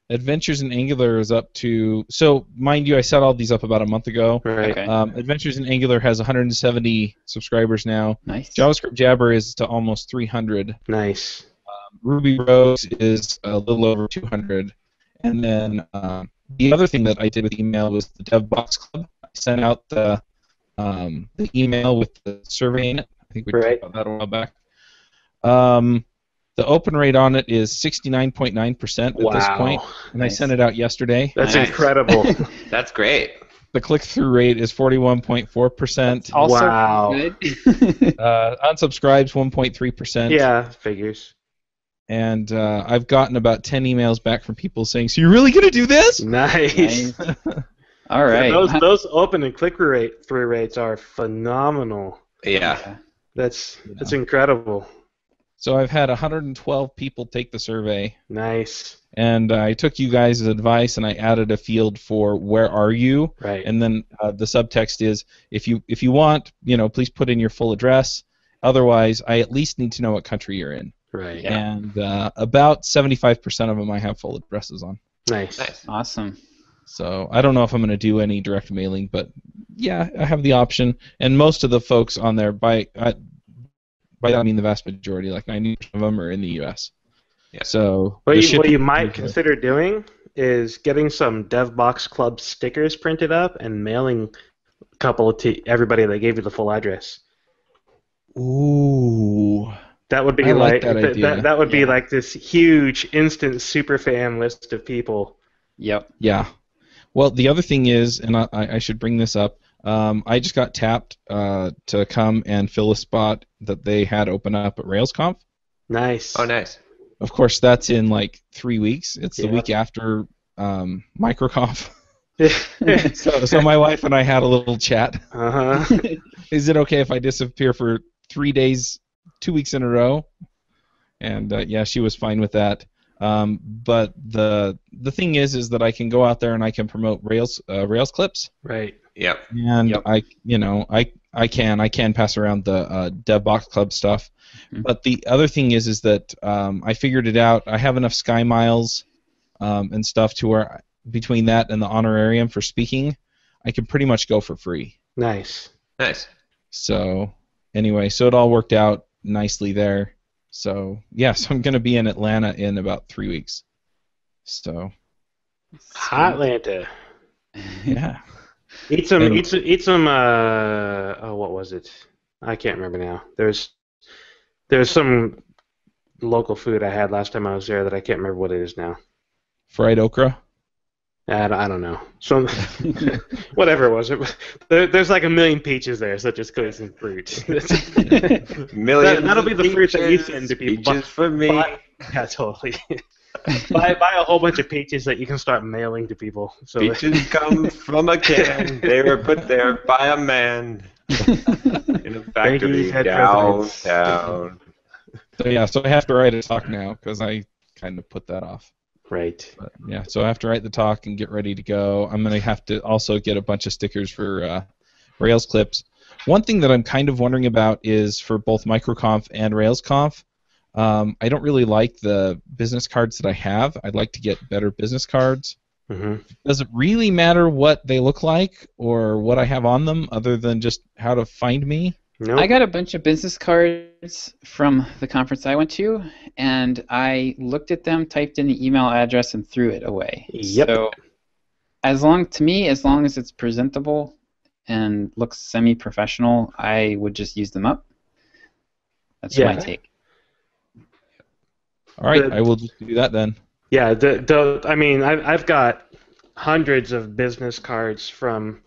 Adventures in Angular is up to. So mind you, I set all these up about a month ago. Right. Okay. Adventures in Angular has 170 subscribers now. Nice. JavaScript Jabber is to almost 300. Nice. Ruby Rose is a little over 200. And then the other thing that I did with email was the Dev Box Club. I sent out the email with the survey in it. I think we talked about that a while back. The open rate on it is 69.9% at this point, and Nice. I sent it out yesterday. That's Nice. incredible. That's great. The click-through rate is 41.4%. Also Wow. good. Unsubscribes 1.3%. Yeah, figures. And I've gotten about 10 emails back from people saying, "So you're really going to do this?" Nice. All right. Those open and click-through rates are phenomenal. Yeah. That's incredible. So I've had 112 people take the survey. Nice. And I took you guys' advice and I added a field for where are you? Right. And then the subtext is if you want, please put in your full address. Otherwise, I at least need to know what country you're in. Right. Yeah. And about 75% of them I have full addresses on. Nice. Awesome. So I don't know if I'm going to do any direct mailing, but yeah, I have the option. And most of the folks on there, by that I mean the vast majority, like 90% of them are in the U.S. Yeah. So what you might consider doing is getting some DevBox Club stickers printed up and mailing a couple to everybody that gave you the full address. Ooh. That would be that would be like this huge instant super fan list of people. Yep. Yeah. Well, the other thing is, and I should bring this up, I just got tapped to come and fill a spot that they had open up at RailsConf. Nice. Oh, nice. Of course, that's in like 3 weeks. It's the week after MicroConf. so my wife and I had a little chat. Uh-huh. Is it okay if I disappear for 3 days, 2 weeks in a row? And yeah, she was fine with that. But the thing is that I can go out there and I can promote Rails clips. Right. Yep. And I can pass around the DevBox Club stuff. Mm-hmm. But the other thing is that I figured it out. I have enough Sky Miles and stuff to where between that and the honorarium for speaking, I can pretty much go for free. Nice. Nice. So anyway, so it all worked out nicely there. So yes, I'm going to be in Atlanta in about 3 weeks. So. Atlanta. Yeah. Eat some. What was it? I can't remember now. There's some local food I had last time I was there that I can't remember what it is now. Fried okra. I don't know. Some whatever it was. There's like a million peaches there, so just cook some fruit. That'll be the fruit that you send to people. Peaches for me. Yeah, totally. buy a whole bunch of peaches that you can start mailing to people. So peaches come from a can. They were put there by a man in a factory downtown. So I have to write a talk now because I kind of put that off. Right. But, yeah, so I have to write the talk and get ready to go. I'm going to have to also get a bunch of stickers for Rails clips. One thing that I'm kind of wondering about is for both MicroConf and RailsConf, I don't really like the business cards that I have. I'd like to get better business cards. Mm-hmm. Does it really matter what they look like or what I have on them other than just how to find me? Nope. I got a bunch of business cards from the conference I went to, and I looked at them, typed in the email address, and threw it away. Yep. So, as long as it's presentable and looks semi-professional, I would just use them up. That's my take. All right, I will just do that then. Yeah, I mean, I've got hundreds of business cards from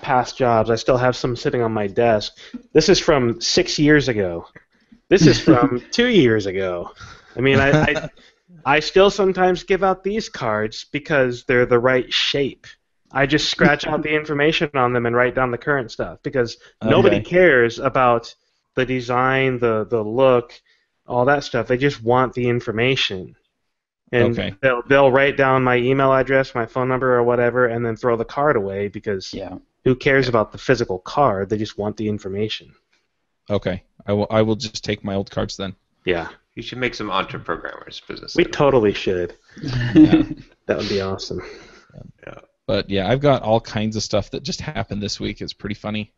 past jobs. I still have some sitting on my desk. This is from 6 years ago. This is from 2 years ago. I mean, I still sometimes give out these cards because they're the right shape. I just scratch out the information on them and write down the current stuff because nobody cares about the design, the look, all that stuff. They just want the information. And they'll write down my email address, my phone number, or whatever, and then throw the card away because who cares about the physical card? They just want the information. Okay. I will just take my old cards then. Yeah. You should make some EntreProgrammers business. We totally should. Yeah. That would be awesome. Yeah. But yeah, I've got all kinds of stuff that just happened this week. It's pretty funny.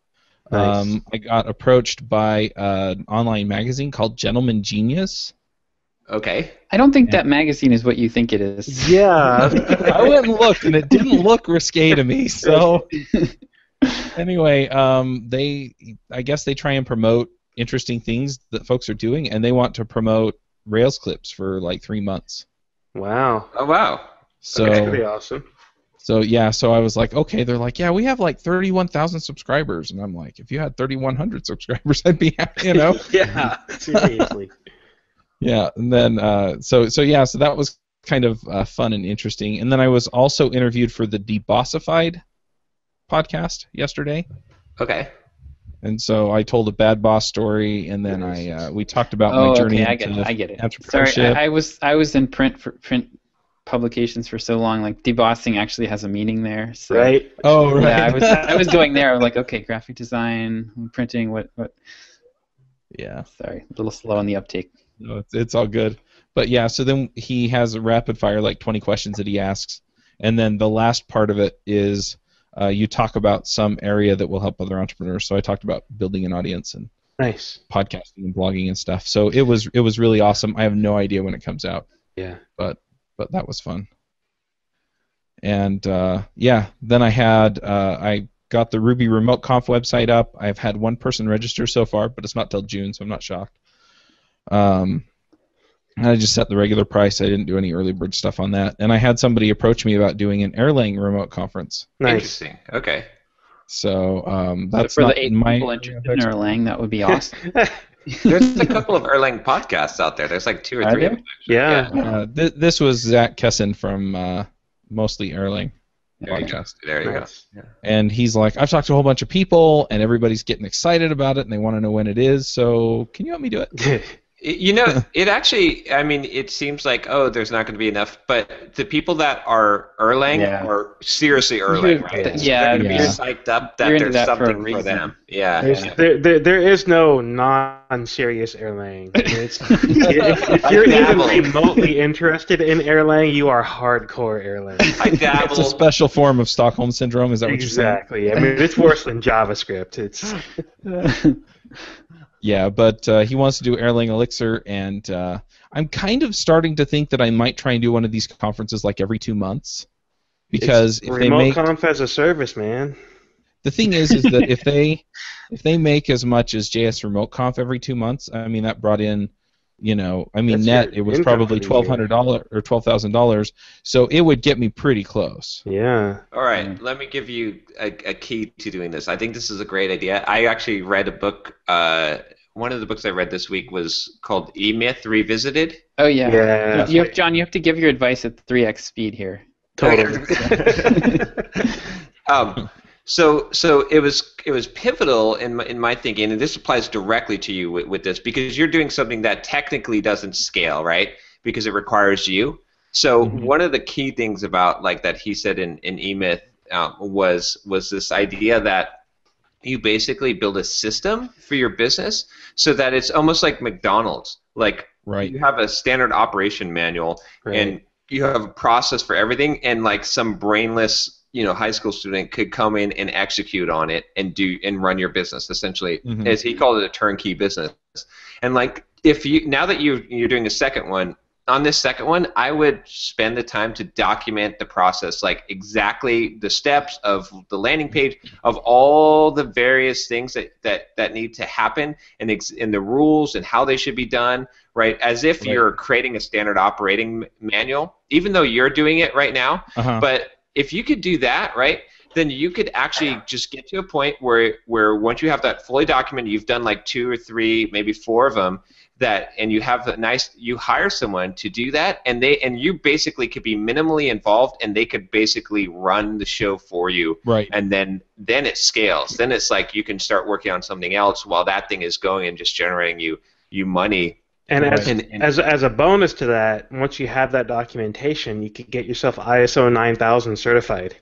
Nice. I got approached by an online magazine called Gentleman Genius. Okay. I don't think that magazine is what you think it is. Yeah. I went and looked, and it didn't look risque to me. So anyway, I guess they try and promote interesting things that folks are doing, and they want to promote Rails clips for like 3 months. Wow. Oh, wow. So that's pretty awesome. So yeah, so I was like, okay. They're like, yeah, we have like 31,000 subscribers, and I'm like, if you had 3,100 subscribers, I'd be happy, Yeah. Seriously. Yeah, and then so that was kind of fun and interesting. And then I was also interviewed for the Debossified podcast yesterday. Okay. And so I told a bad boss story, and then we talked about my journey into I get it. entrepreneurship. Sorry, I was in print publications for so long. Like debossing actually has a meaning there. So, right. Oh, right. Yeah, I was going there. I was like, okay, graphic design, printing, what? Yeah. Sorry, a little slow on the uptake. No, it's all good. But yeah, so then he has a rapid fire, like 20 questions that he asks, and then the last part of it is you talk about some area that will help other entrepreneurs. So I talked about building an audience and nice podcasting and blogging and stuff. So it was really awesome. I have no idea when it comes out. Yeah. But that was fun. And then I got the Ruby Remote Conf website up. I've had one person register so far, but it's not till June, so I'm not shocked. And I just set the regular price. I didn't do any early bird stuff on that. And I had somebody approach me about doing an Erlang remote conference. Nice. Interesting. Okay. So that's for not the 8 my people interested in Erlang, that would be awesome. There's a couple of Erlang podcasts out there. There's like 2 or 3 of them. Yeah. This was Zach Kessin from Mostly Erlang podcast. There you go. Yeah. And he's like, I've talked to a whole bunch of people, and everybody's getting excited about it, and they want to know when it is. So can you help me do it? You know, it actually, I mean, it seems like, there's not going to be enough, but the people that are Erlang are seriously Erlang, right? Yeah, they're going to be psyched up that there's something for them. Yeah. There is no non-serious Erlang. If you're even remotely interested in Erlang, you are hardcore Erlang. I dabble. It's a special form of Stockholm Syndrome, is that what you're saying? Exactly. I mean, it's worse than JavaScript. It's... Yeah, but he wants to do Erlang Elixir, and I'm kind of starting to think that I might try and do one of these conferences like every 2 months, because if they make remote conf as a service, man. The thing is that if they make as much as JS Remote Conf every 2 months, I mean that brought in, net it was probably $1,200 or $12,000, so it would get me pretty close. Yeah. All right, let me give you a key to doing this. I think this is a great idea. I actually read a book. One of the books I read this week was called EMyth Revisited. Oh yeah. John, you have to give your advice at 3x speed here. Totally. So it was pivotal in my thinking, and this applies directly to you with this, because you're doing something that technically doesn't scale, right? Because it requires you. So one of the key things about that he said in EMyth was this idea that you basically build a system for your business so that it's almost like McDonald's. You have a standard operation manual, and you have a process for everything, and some brainless high school student could come in and execute on it and run your business essentially. As he called it, a turnkey business. And if now that you're doing a second one, on this second one, I would spend the time to document the process, exactly the steps of the landing page, of all the various things that need to happen, and the rules and how they should be done, right? As if you're creating a standard operating manual, even though you're doing it right now. But if you could do that, right, then you could actually just get to a point where once you have that fully documented, you've done 2 or 3, maybe 4 of them, and you have you hire someone to do that, and you basically could be minimally involved, and they could basically run the show for you. Right. And then it scales. Then it's you can start working on something else while that thing is going and just generating you money. And as a bonus to that, once you have that documentation, you could get yourself ISO 9000 certified.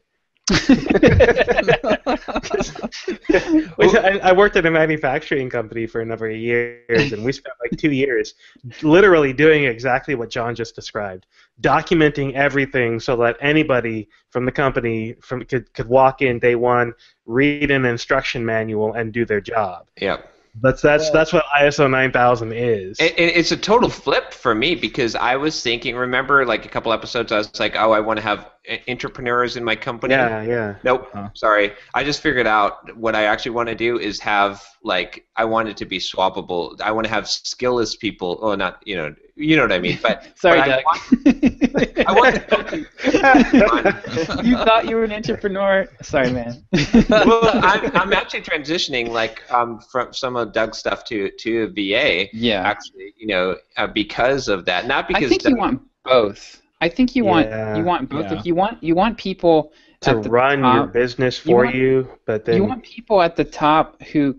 I worked at a manufacturing company for a number of years, and we spent 2 years literally doing exactly what John just described, documenting everything so that anybody from the company could walk in day one, read an instruction manual, and do their job. Yep. That's what ISO 9000 is. It's a total flip for me, because I was thinking, remember a couple episodes, I was like, I want to have entrepreneurs in my company. Yeah. Nope. Sorry. I just figured out what I actually want to do is have, like, I want it to be swappable. I want to have skillless people. Oh, not, you know what I mean. But sorry, but Doug. I want You thought you were an entrepreneur. Sorry, man. Well, I'm actually transitioning, like, from some of Doug's stuff to a VA. Yeah. Actually, because of that, not because I think you want both. I think you want both. Yeah. Like you want people To at the run top, your business for you, but then you want people at the top who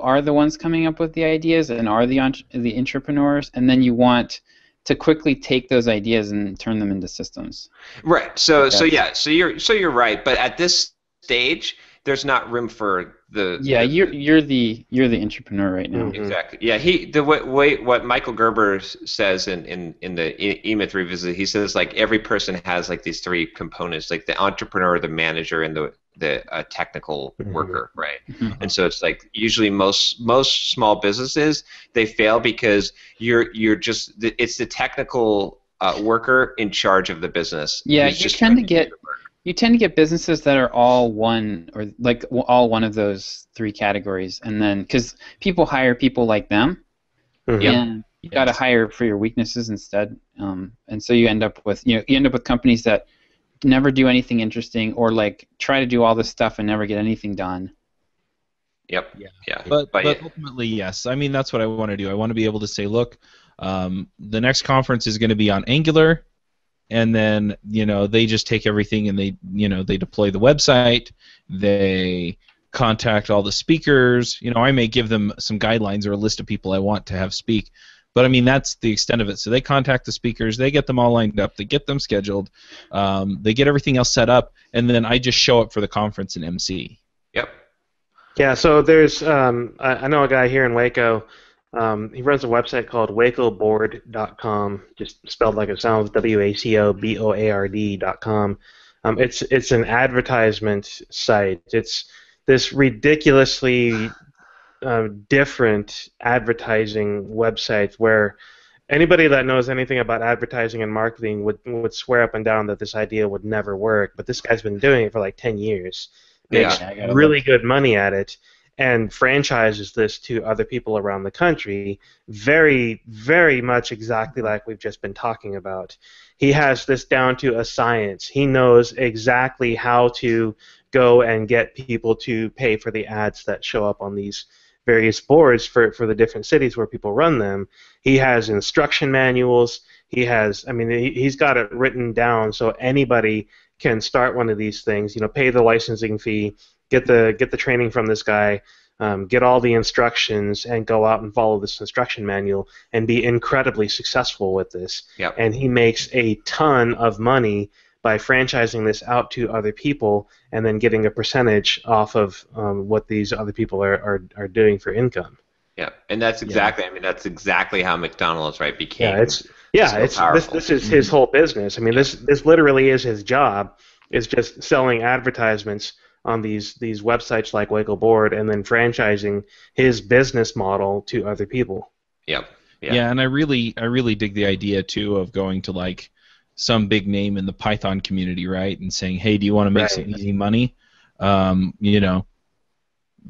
are the ones coming up with the ideas and are the entrepreneurs, and then you want to quickly take those ideas and turn them into systems. Right. So you're right, but at this stage, there's not room for the. Yeah, you're the entrepreneur right now. Exactly. Yeah. What Michael Gerber says in the EMyth Revisited, he says, like, every person has, like, these three components, like the entrepreneur, the manager, and the technical worker, right? And so it's like usually most small businesses, they fail because it's the technical worker in charge of the business. Yeah, you tend to get businesses that are all one of those three categories, and then because people hire people like them, and you got to hire for your weaknesses instead, and so you end up with companies that never do anything interesting, or like try to do all this stuff and never get anything done. Yep. Yeah. But ultimately, yes. I mean, that's what I want to do. I want to be able to say, look, the next conference is going to be on Angular, and then they just take everything and they deploy the website. They contact all the speakers. I may give them some guidelines or a list of people I want to have speak. But I mean, that's the extent of it. So they contact the speakers, they get them all lined up, they get them scheduled, they get everything else set up, and then I just show up for the conference and MC. Yep. Yeah. So there's I know a guy here in Waco. He runs a website called wacoboard.com, just spelled like it sounds, WACOBOARD.com. It's an advertisement site. It's this ridiculously different advertising websites where anybody that knows anything about advertising and marketing would swear up and down that this idea would never work, but this guy's been doing it for like 10 years. Makes really good money at it, and franchises this to other people around the country, very, very much exactly like we've just been talking about. He has this down to a science. He knows exactly how to go and get people to pay for the ads that show up on these various boards for the different cities where people run them. He has instruction manuals. He's got it written down so anybody can start one of these things. Pay the licensing fee, get the training from this guy, get all the instructions, and go out and follow this instruction manual and be incredibly successful with this. Yep. And he makes a ton of money by franchising this out to other people and then getting a percentage off of what these other people are doing for income. Yeah, and that's exactly. I mean, that's exactly how McDonald's became. This is his whole business. I mean, this literally is his job. Is just selling advertisements on these websites like Waco Board and then franchising his business model to other people. Yep. Yeah, and I really dig the idea too of going to like some big name in the Python community, right, and saying, hey, do you want to make some easy money?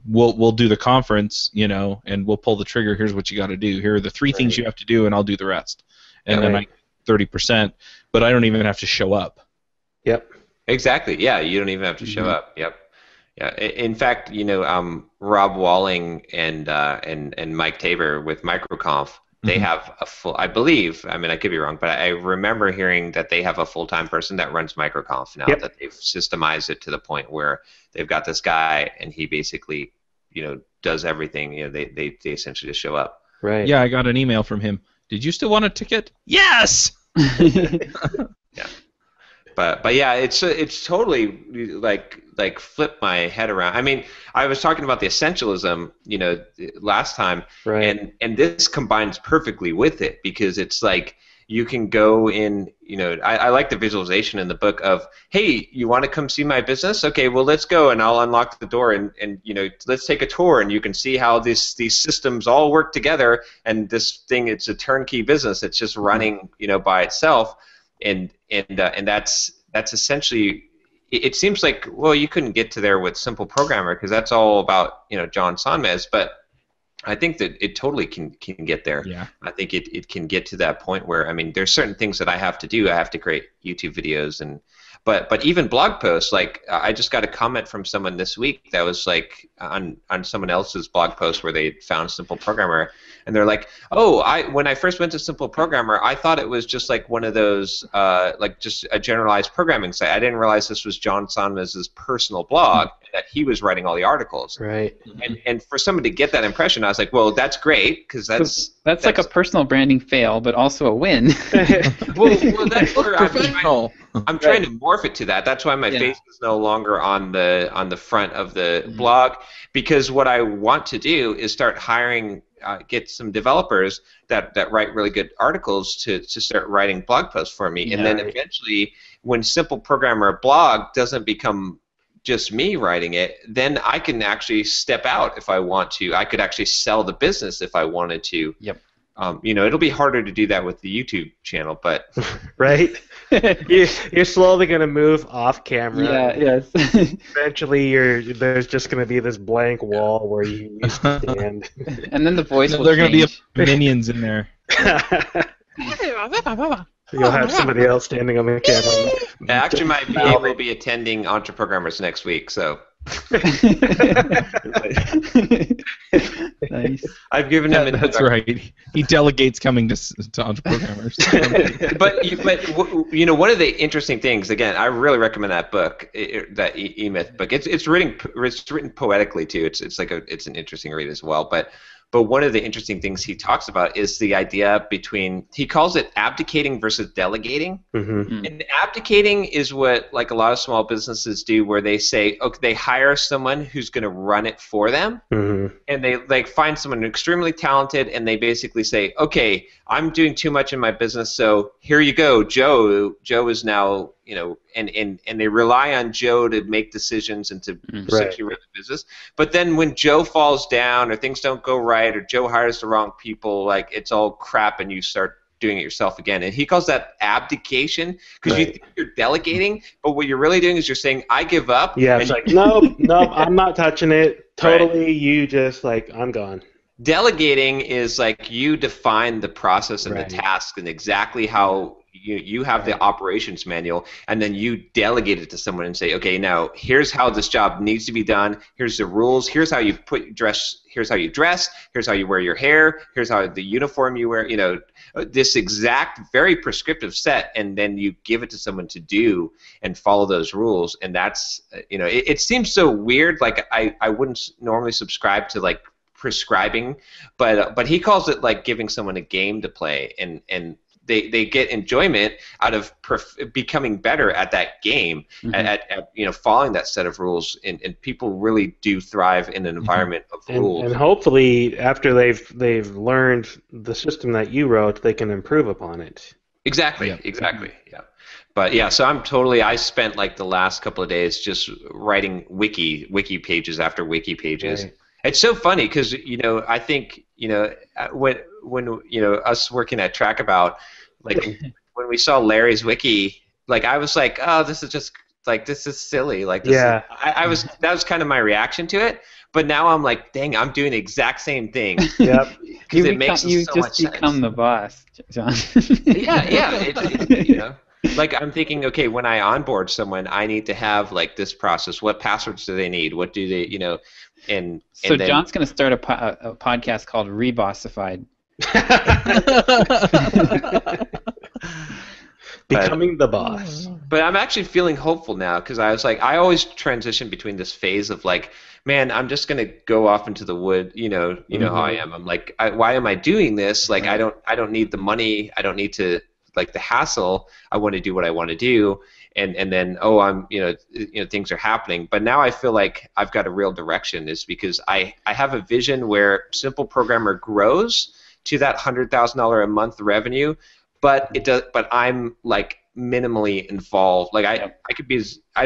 We'll do the conference, and we'll pull the trigger. Here's what you got to do. Here are the three things you have to do, and I'll do the rest. And then I 30%, but I don't even have to show up. Yep. Exactly. Yeah, you don't even have to show up. Yep. Yeah. In fact, Rob Walling and Mike Tabor with MicroConf, they have a full. I believe. I mean, I could be wrong, but I remember hearing that they have a full-time person that runs MicroConf now. That they've systemized it to the point where they've got this guy, and he basically, does everything. They essentially just show up. Right. Yeah, I got an email from him. Did you still want a ticket? Yes. Yeah. But yeah, it's totally like flipped my head around. I mean, I was talking about the essentialism, last time, right. and this combines perfectly with it because it's like you can go in. I like the visualization in the book of, hey, you want to come see my business? Okay, well, let's go, and I'll unlock the door, and let's take a tour, and you can see how these systems all work together, and this thing, it's a turnkey business. It's just running, by itself. and that's essentially. It seems like, well, you couldn't get to there with Simple Programmer because that's all about John Sonmez, but I think that it totally can get there. Yeah. I think it can get to that point where, I mean, there's certain things that I have to do. I have to create YouTube videos, but even blog posts. Like I just got a comment from someone this week that was like on someone else's blog post where they found Simple Programmer, and they're like, oh, when I first went to Simple Programmer, I thought it was just like one of those like just a generalized programming site. I didn't realize this was John Sonmez's personal blog, that he was writing all the artars. Right. And for someone to get that impression, I was like, well, that's great because that's like a personal branding fail, but also a win. well, that's where Professional. I'm trying to morph it to that. That's why my face is no longer on the front of the blog, because what I want to do is start hiring, get some developers that write really good articles to start writing blog posts for me, and then eventually, when Simple Programmer blog doesn't become just me writing it, then I can actually step out if I want to. I could actually sell the business if I wanted to. Yep. It'll be harder to do that with the YouTube channel, but right. You're slowly going to move off camera. Yeah. Yes. Eventually, there's just going to be this blank wall where you used to stand. And then the voice will There are going to change. be minions in there. You'll have somebody else standing on the camera. Actually, my VA will be attending EntreProgrammers next week, so. Nice. I've given him. That's right. He delegates coming to EntreProgrammers. but one of the interesting things, again, I really recommend that book, that EMyth book. It's written poetically too. It's an interesting read as well. But one of the interesting things he talks about is the idea between, he calls it abdicating versus delegating. Mm-hmm. And abdicating is what like a lot of small businesses do, where they say, okay, they hire someone who's going to run it for them, and they like find someone extremely talented, and they basically say, okay, I'm doing too much in my business, so here you go, Joe. Joe is now, and they rely on Joe to make decisions and to essentially run the business. But then when Joe falls down or things don't go right or Joe hires the wrong people, like it's all crap and you start doing it yourself again. And he calls that abdication, because you think you're delegating, but what you're really doing is you're saying, I give up. Yeah, it's like, nope, I'm not touching it. Totally, you just like, I'm gone. Delegating is like you define the process and the task and exactly how you have the operations manual, and then you delegate it to someone and say, okay, now here's how this job needs to be done. Here's the rules. Here's how you dress. Here's how you dress. Here's how you wear your hair. Here's how the uniform you wear. This exact, very prescriptive set, and then you give it to someone to do and follow those rules. And that's, it seems so weird. Like I wouldn't normally subscribe to like prescribing, but he calls it like giving someone a game to play, and they get enjoyment out of becoming better at that game, at following that set of rules, and people really do thrive in an environment of rules. And hopefully, after they've learned the system that you wrote, they can improve upon it. Exactly. Yeah. But yeah, so I spent like the last couple of days just writing wiki pages after wiki pages. Right. It's so funny because I think when us working at Trackabout, like when we saw Larry's wiki, like I was like, oh, this is just like, this is silly. Like that was kind of my reaction to it. But now I'm like, dang, I'm doing the exact same thing. Yep. Because it makes so much sense. You just become the boss, John. Yeah. Like I'm thinking, okay, when I onboard someone, I need to have like this process. What passwords do they need? What do they, and then John's going to start a podcast called Debossified. Becoming the boss. But I'm actually feeling hopeful now, because I was like, I always transition between this phase of like, man, I'm just gonna go off into the wood. You know how I am. I'm like, why am I doing this? Like, I don't need the money. I don't need to like the hassle. I want to do what I want to do. And then I'm things are happening. But now I feel like I've got a real direction, is because I have a vision where Simple Programmer grows to that $100,000 a month revenue, but it does. But I'm like minimally involved. Like I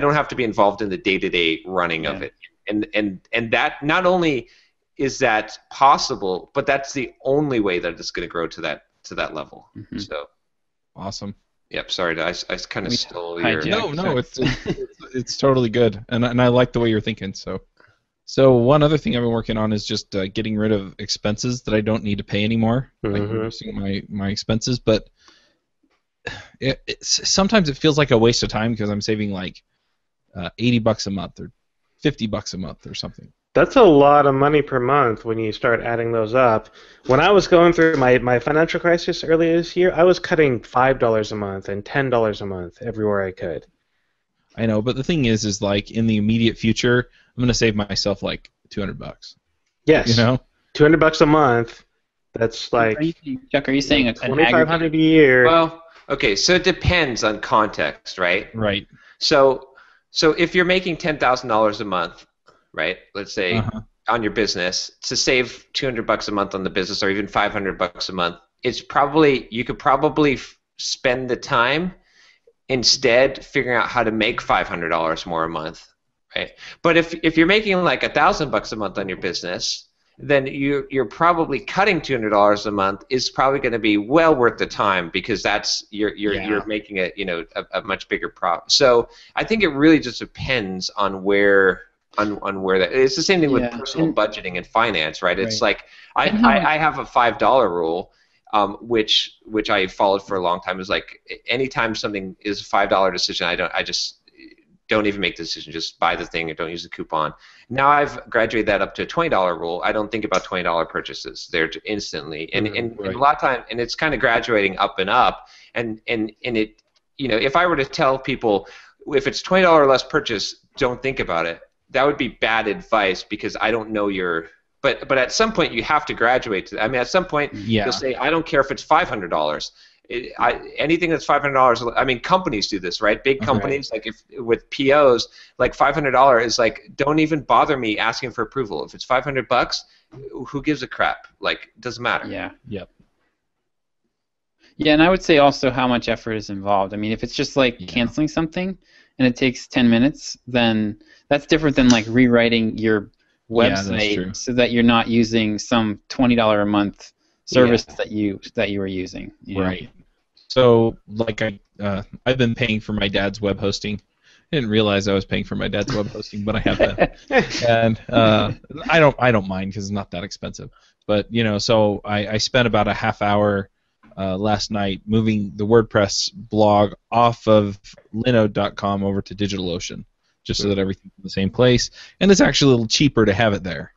don't have to be involved in the day-to-day running of it. And that not only is that possible, but that's the only way that it's going to grow to that level. So awesome. Yep. Sorry, I kind of stole your. No, it's totally good, and I like the way you're thinking. So one other thing I've been working on is just getting rid of expenses that I don't need to pay anymore, like reducing my expenses. But sometimes it feels like a waste of time because I'm saving like $80 a month or $50 a month or something. That's a lot of money per month when you start adding those up. When I was going through my financial crisis earlier this year, I was cutting $5 a month and $10 a month everywhere I could. I know, but the thing is like in the immediate future, I'm gonna save myself like $200. Yes. You know, $200 a month. That's like Chuck, are you saying $2,500 a year? Well, okay, so it depends on context, right? Right. So if you're making $10,000 a month, right? Let's say on your business, to save $200 a month on the business, or even $500 a month, you could probably spend the time instead figuring out how to make $500 more a month, right? But if you're making like $1,000 a month on your business, then you're probably cutting $200 a month is probably going to be well worth the time, because that's you're making a much bigger profit. So I think it really just depends on where that. It's the same thing with personal budgeting and finance, right? It's like I have a $5 rule, which I followed for a long time. Is like anytime something is a $5 decision, I just don't even make the decision. Just buy the thing and don't use the coupon. Now I've graduated that up to a $20 rule. I don't think about $20 purchases. They're instantly, and a lot of time, and it's kind of graduating up and up. And it, if I were to tell people if it's $20 less purchase, don't think about it, that would be bad advice, because I don't know your. But at some point you have to graduate to. I mean, at some point you'll say, I don't care if it's $500. Anything that's $500. I mean, companies do this, right? Big companies, like with POs, like $500 is like, don't even bother me asking for approval. If it's $500, who gives a crap? Like, it doesn't matter. Yeah. Yep. Yeah, and I would say also how much effort is involved. I mean, if it's just like canceling something and it takes 10 minutes, then that's different than like rewriting your website so that you're not using some $20 a month service that you were using. Right. So, like I've been paying for my dad's web hosting. I didn't realize I was paying for my dad's web hosting, but I have that, and I don't mind because it's not that expensive. But so I spent about a half hour last night moving the WordPress blog off of linode.com over to DigitalOcean, just so that everything's in the same place, and it's actually a little cheaper to have it there.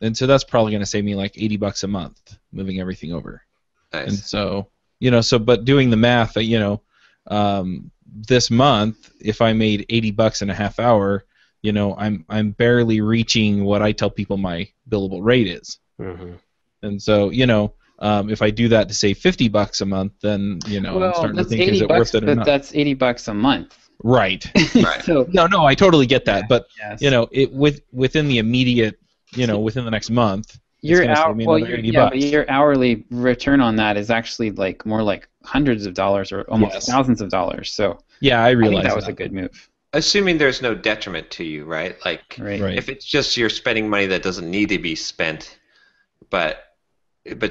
And so that's probably going to save me like $80 a month moving everything over. Nice. And so, but doing the math, this month, if I made $80 in a half hour, I'm barely reaching what I tell people my billable rate is. And so, if I do that to save $50 a month, then I'm starting to think, is it worth it or not? That's $80 a month. Right. So, no, I totally get that, but within the immediate. Within the next month, your hourly return on that is actually like more like hundreds of dollars or almost thousands of dollars. So I realize think that was a good move. Assuming there's no detriment to you, right? Like, if it's just you're spending money that doesn't need to be spent, but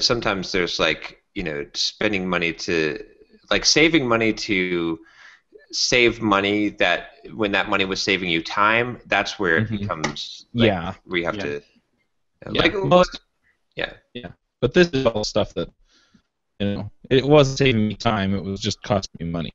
sometimes there's like spending money to like saving money to save money that when that money was saving you time, that's where it becomes where you have to but this is all stuff that it wasn't saving me time, it was just costing me money.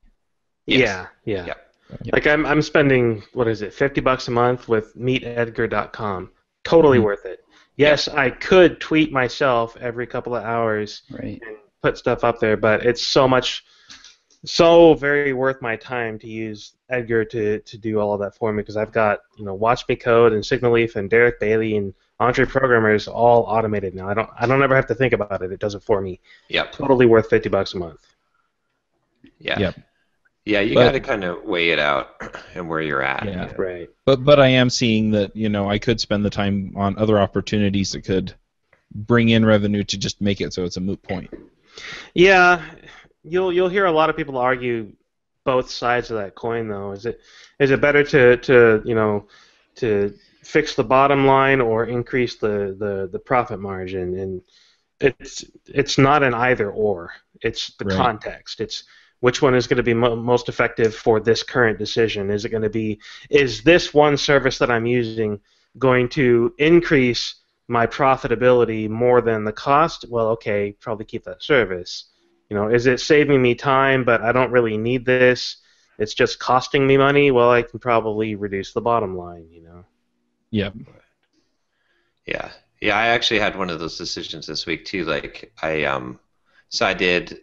Like I'm spending $50 a month with meetedgar.com. Totally worth it. Yes, I could tweet myself every couple of hours and put stuff up there, but it's so very worth my time to use Edgar to do all of that for me, because I've got Watch Me Code and Signal Leaf and Derick Bailey and EntreProgrammers all automated now. I don't ever have to think about it. It does it for me. Yep. Totally worth $50 a month. Yeah. Yep. Yeah, you got to kind of weigh it out and where you're at. Yeah. Right. But I am seeing that I could spend the time on other opportunities that could bring in revenue to just make it so it's a moot point. Yeah. You'll hear a lot of people argue both sides of that coin, though. Is it better to fix the bottom line or increase the profit margin? And it's not an either or. It's the Right. context. It's which one is going to be most effective for this current decision. Is it going to be, is this one service that I'm using going to increase my profitability more than the cost? Well, okay, probably keep that service. Is it saving me time, but I don't really need this? It's just costing me money. Well, I can probably reduce the bottom line. Yeah. Yeah. Yeah, I actually had one of those decisions this week too. Like so I did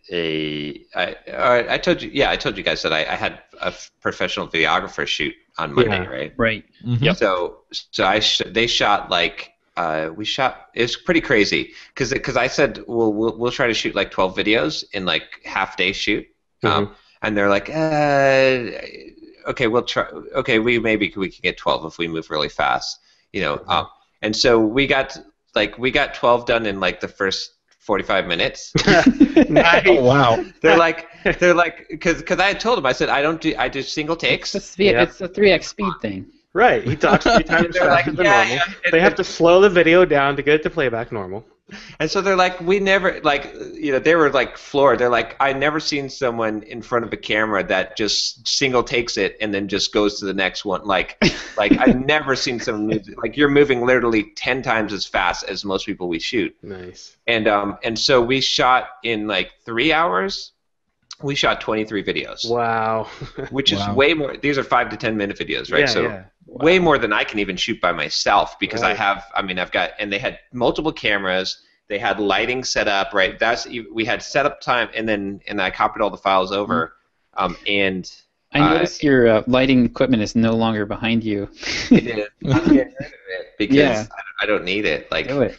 I told you guys that I had a professional videographer shoot on Monday, right? Right. Mhm. Yep. So they shot like it's pretty crazy because I said we'll try to shoot like 12 videos in like half-day shoot. And they're like, okay, we'll try. Okay, we can get 12 if we move really fast, And so we got 12 done in like the first 45 minutes. Nice. Oh, wow. They're like, because I had told them, I said I do single takes. It's a 3x speed thing. Right. He talks 3 times They're like, faster than yeah, normal. yeah. They have to slow the video down to get it to playback normal. And so they're like, we never, they were like floored. They're like, I never seen someone in front of a camera that just single takes it and then just goes to the next one. Like I've never seen someone move, like you're moving literally 10 times as fast as most people we shoot. Nice. And so we shot in like 3 hours. We shot 23 videos. Wow. Which is Wow. way more. These are 5 to 10 minute videos, right? Yeah. Way more than I can even shoot by myself because Right. I've got, and they had multiple cameras, they had lighting set up, right? We had setup time, and I copied all the files over, and I noticed your lighting equipment is no longer behind you. I'm getting rid of it because Yeah. I don't need it. Like, Do it.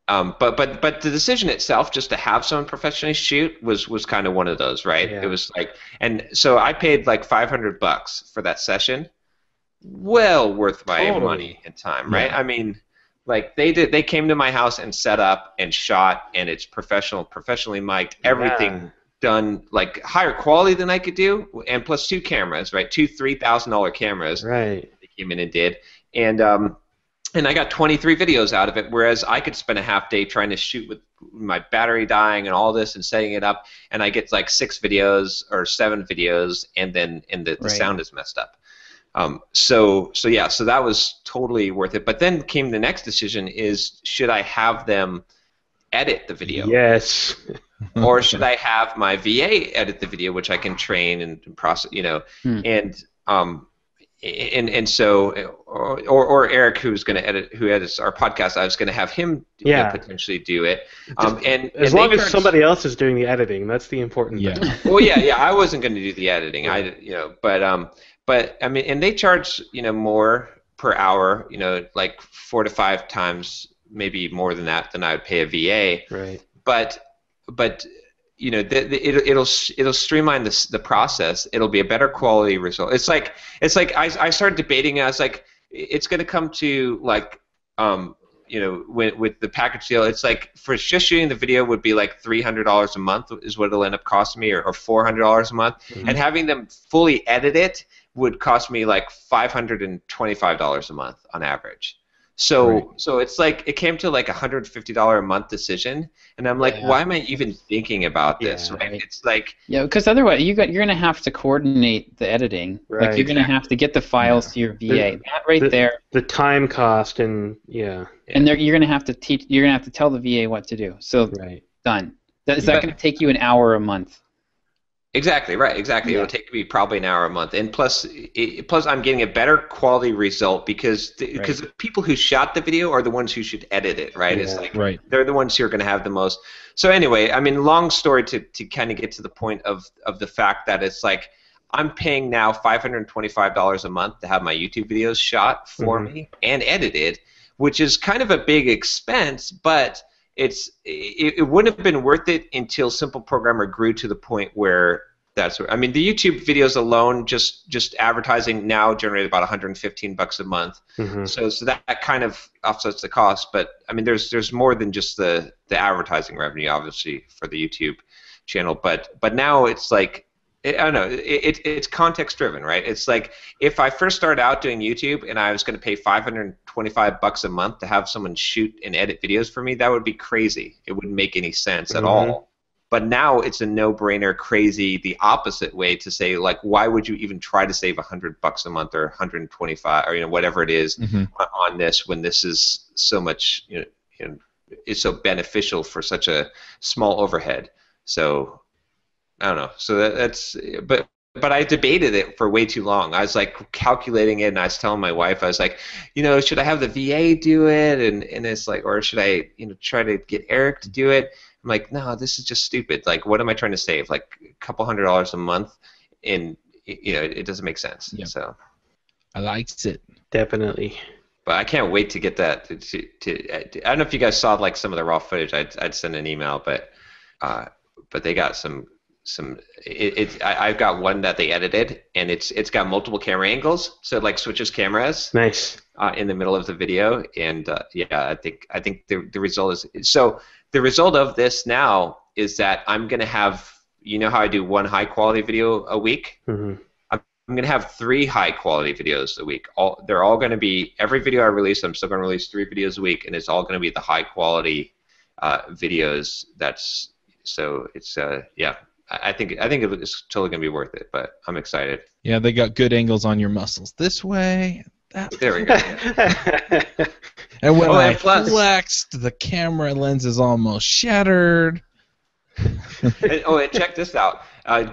but the decision itself, just to have someone professionally shoot, was kind of one of those, right? Yeah. It was like, and so I paid like $500 for that session. Well worth my Totally. money and time, right? I mean, like they came to my house and set up and shot, and it's professionally mic'd, everything done like higher quality than I could do, and plus 2 cameras, right? 2 $3,000 cameras. Right. They came in and did, and I got 23 videos out of it, whereas I could spend a half day trying to shoot with my battery dying and all this and setting it up, and I get like 6 videos or 7 videos, and the sound is messed up. So that was totally worth it. But then came the next decision: is should I have them edit the video? Yes. Or should I have my VA edit the video, which I can train and process, and so, or Eric, who edits our podcast, I was going to have him potentially do it. As long as somebody else is doing the editing, that's the important thing. Well, yeah, I wasn't going to do the editing. But I mean, and they charge more per hour, like 4 to 5 times, maybe more than that, than I would pay a VA. Right. But it'll streamline the process. It'll be a better quality result. It's like I started debating. I was like, it's going to come to like with the package deal. It's like for just shooting the video would be like $300 a month is what it'll end up costing me, or $400 a month, and having them fully edit it would cost me like $525 a month on average. So it's like it came to like $150 a month decision, and I'm like, why am I even thinking about this? Right? It's like because otherwise you're gonna have to coordinate the editing. Right. Like you're gonna have to get the files to your VA. The time cost and and you're gonna have to teach. You're gonna have to tell the VA what to do. So done. Is that gonna take you an hour a month? Exactly. It'll take me probably an hour a month, and plus I'm getting a better quality result because the people who shot the video are the ones who should edit it, right? It's like they're the ones who are going to have the most. So anyway, I mean, long story to kind of get to the point of the fact that it's like I'm paying now $525 a month to have my YouTube videos shot for me and edited, which is kind of a big expense, but it wouldn't have been worth it until Simple Programmer grew to the point where I mean, the YouTube videos alone, just advertising now generate about $115 a month. So that kind of offsets the cost. But I mean, there's more than just the advertising revenue, obviously, for the YouTube channel. But now it's like, I don't know, it's context driven, right? It's like if I first started out doing YouTube and I was going to pay $525 a month to have someone shoot and edit videos for me, that would be crazy. It wouldn't make any sense at all. But now it's a no-brainer, crazy, the opposite way to say, like, why would you even try to save $100 a month or 125 or whatever it is on this when this is so much is so beneficial for such a small overhead. So I don't know. So that's but I debated it for way too long. I was like calculating it, and I was telling my wife, I was like, should I have the VA do it, and it's like, or should I try to get Eric to do it? I'm like, no, this is just stupid. Like, what am I trying to save? Like a couple $100 a month, and it doesn't make sense. Yep. So I likes it. Definitely. But I can't wait to get that. I don't know if you guys saw like some of the raw footage. I'd send an email, but they got some. I've got one that they edited, and it's got multiple camera angles, so it like switches cameras. Nice. In the middle of the video, and I think the result is so. The result of this now is that I'm gonna have, how I do one high quality video a week. Mm-hmm. I'm going to have 3 high-quality videos a week. They're all going to be, every video I release, I'm still going to release 3 videos a week, and it's all going to be the high-quality videos. So it's, I think it's totally going to be worth it, but I'm excited. Yeah, they got good angles on your muscles. This way, that way. There we go. Yeah. And when I flexed, the camera lens is almost shattered. And check this out.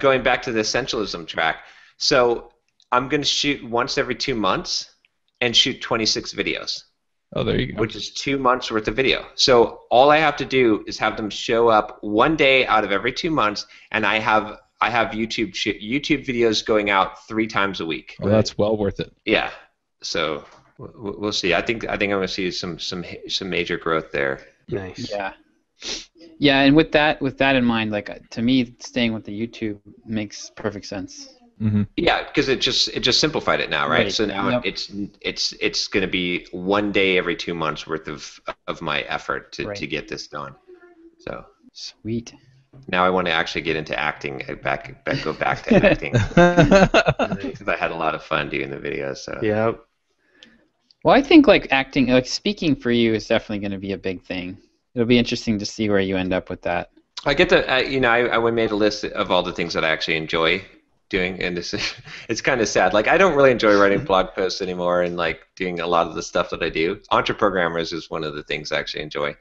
Going back to the essentialism track. So I'm going to shoot once every 2 months and shoot 26 videos. Oh, there you go. Which is 2 months worth of video. So all I have to do is have them show up one day out of every 2 months, and I have YouTube videos going out 3 times a week. Oh, that's well worth it. Yeah. So we'll see. I think I'm going to see some major growth there. Nice. Yeah. Yeah, and with that in mind, like to me, staying with the YouTube makes perfect sense. Mm-hmm. Yeah, because it just simplified it now, right? So now it's going to be one day every 2 months worth of my effort to get this done. So sweet. Now I want to actually get into acting. Go back to acting because I had a lot of fun doing the videos. So yeah. Well, I think like acting, like speaking for you is definitely going to be a big thing. It'll be interesting to see where you end up with that. I get to, I made a list of all the things that I actually enjoy doing, and it's kind of sad. Like, I don't really enjoy writing blog posts anymore and like doing a lot of the stuff that I do. EntreProgrammers is one of the things I actually enjoy,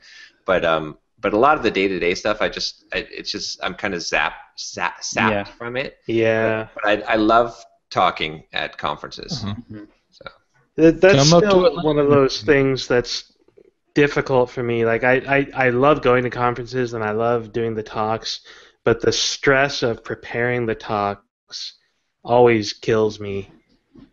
but a lot of the day-to-day stuff, I'm kind of sapped from it. Yeah. But I love talking at conferences. Mm-hmm. So that's still one of those things that's difficult for me. Like I love going to conferences and I love doing the talks, but the stress of preparing the talks always kills me.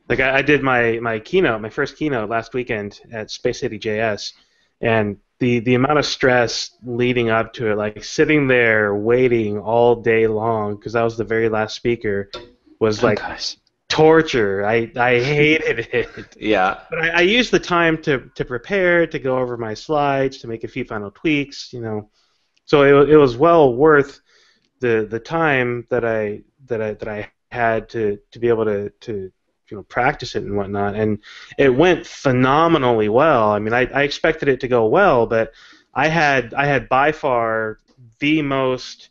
Like I did my keynote, my first keynote last weekend at SpaceCityJS, and the amount of stress leading up to it, like sitting there waiting all day long because I was the very last speaker, was torture. I hated it. Yeah. But I used the time to prepare, to go over my slides, to make a few final tweaks, So it was well worth the time that I had to be able to practice it and whatnot, and it went phenomenally well. I mean, I expected it to go well, but I had by far the most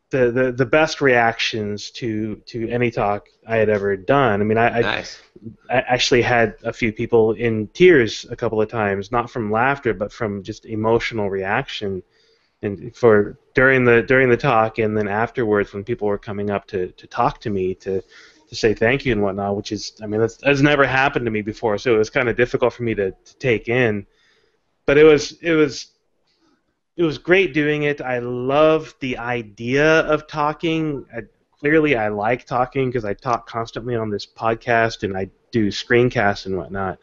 the best reactions to any talk I had ever done. I mean, I actually had a few people in tears a couple of times, not from laughter, but from just emotional reaction. And during the talk, and then afterwards, when people were coming up to talk to me to say thank you and whatnot, which is, I mean, that's never happened to me before, so it was kind of difficult for me to take in. But it was great doing it. I love the idea of talking. Clearly, I like talking because I talk constantly on this podcast and I do screencasts and whatnot.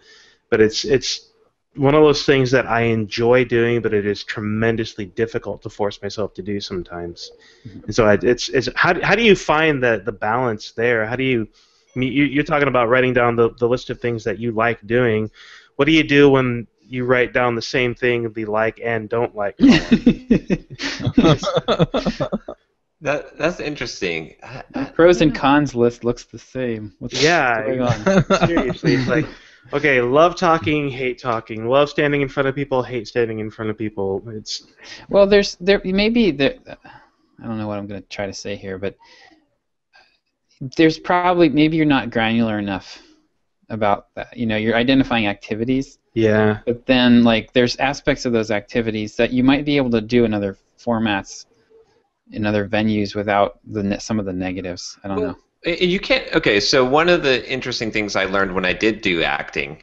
But it's one of those things that I enjoy doing, but it is tremendously difficult to force myself to do sometimes. Mm-hmm. And so it's how do you find the balance there? How do you? I mean, you're talking about writing down the list of things that you like doing. What do you do when you write down the same thing the like and don't like? That's interesting. Pros and cons list looks the same. What's going on? Seriously, it's like, Okay, love talking, hate talking. Love standing in front of people, hate standing in front of people. It's Well, I don't know what I'm going to try to say here, but there's probably, maybe you're not granular enough about that. You're identifying activities, yeah. but then like there's aspects of those activities that you might be able to do in other formats, in other venues without some of the negatives. I don't know. You can't. Okay, so one of the interesting things I learned when I did do acting,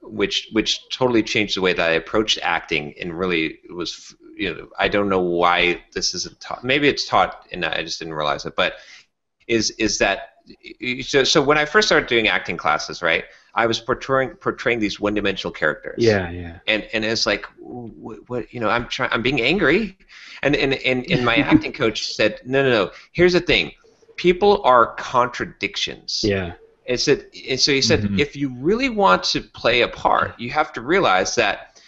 which totally changed the way that I approached acting, and really was, I don't know why this isn't taught. Maybe it's taught, and I just didn't realize it. But is that so? When I first started doing acting classes, right, I was portraying these one-dimensional characters. Yeah, yeah. And it's like, what I'm being angry, and my acting coach said, no. Here's the thing. People are contradictions. Yeah. And so he said, if you really want to play a part, you have to realize that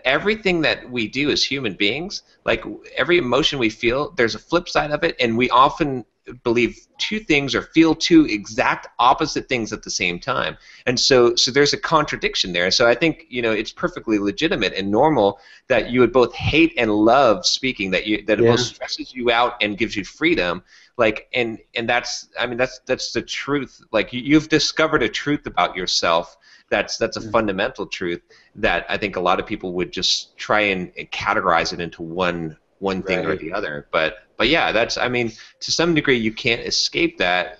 everything that we do as human beings, like every emotion we feel, there's a flip side of it, and we often believe two things or feel two exact opposite things at the same time. And so there's a contradiction there. So I think it's perfectly legitimate and normal that you would both hate and love speaking, that it both stresses you out and gives you freedom. Like and that's the truth. Like you've discovered a truth about yourself that's a fundamental truth that I think a lot of people would just try and categorize it into one thing or the other. But yeah, to some degree you can't escape that.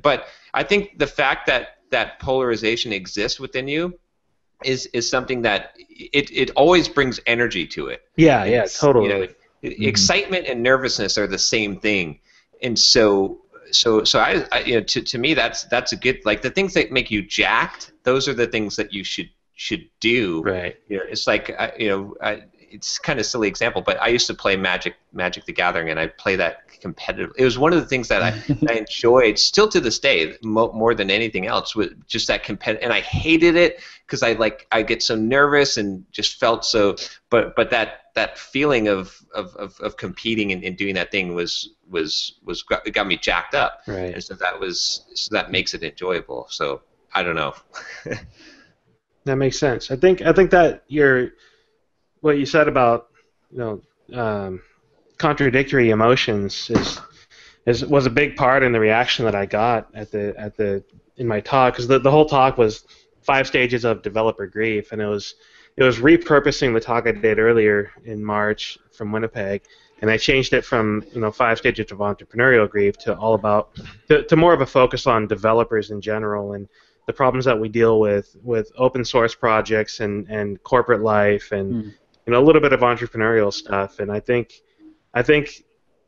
But I think the fact that polarization exists within you is something that it always brings energy to it. Yeah, totally. Excitement and nervousness are the same thing. And so I to me that's a good, like, the things that make you jacked, those are the things that you should do. Right. It's like it's kind of a silly example, but I used to play Magic the Gathering, and I play that competitive. It was one of the things that I enjoyed still to this day more than anything else, with just that competitive. And I hated it because I get so nervous and just felt so. But that feeling of competing and doing that thing it got me jacked up. Right. And so that makes it enjoyable. So I don't know. That makes sense. I think that what you said about contradictory emotions was a big part in the reaction that I got in my talk, because the whole talk was 5 stages of developer grief, and it was repurposing the talk I did earlier in March from Winnipeg, and I changed it from 5 stages of entrepreneurial grief to all about to more of a focus on developers in general and the problems that we deal with open source projects and corporate life and a little bit of entrepreneurial stuff. And I think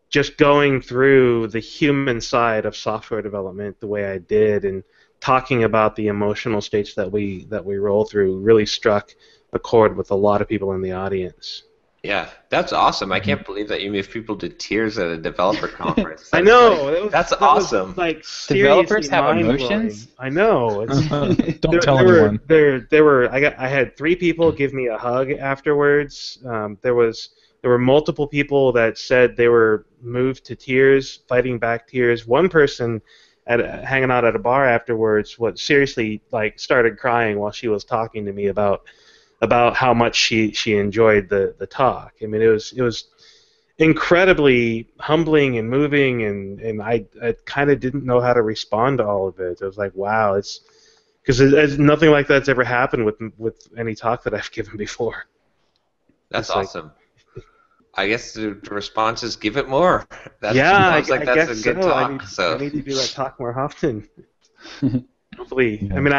just going through the human side of software development the way I did and talking about the emotional states that we roll through really struck a chord with a lot of people in the audience. Yeah, that's awesome. I can't believe that you moved people to tears at a developer conference. I know. That's awesome. Like, developers have emotions? I know. Don't tell anyone. I had 3 people give me a hug afterwards. There were multiple people that said they were moved to tears, fighting back tears. One person hanging out at a bar afterwards seriously started crying while she was talking to me about how much she enjoyed the talk. I mean, it was incredibly humbling and moving, and I kind of didn't know how to respond to all of it. I was like, wow, it's because nothing like that's ever happened with any talk that I've given before. That's awesome. I guess the response is give it more. I guess a good talk. I need to do that talk more often. Hopefully. Yeah. I mean,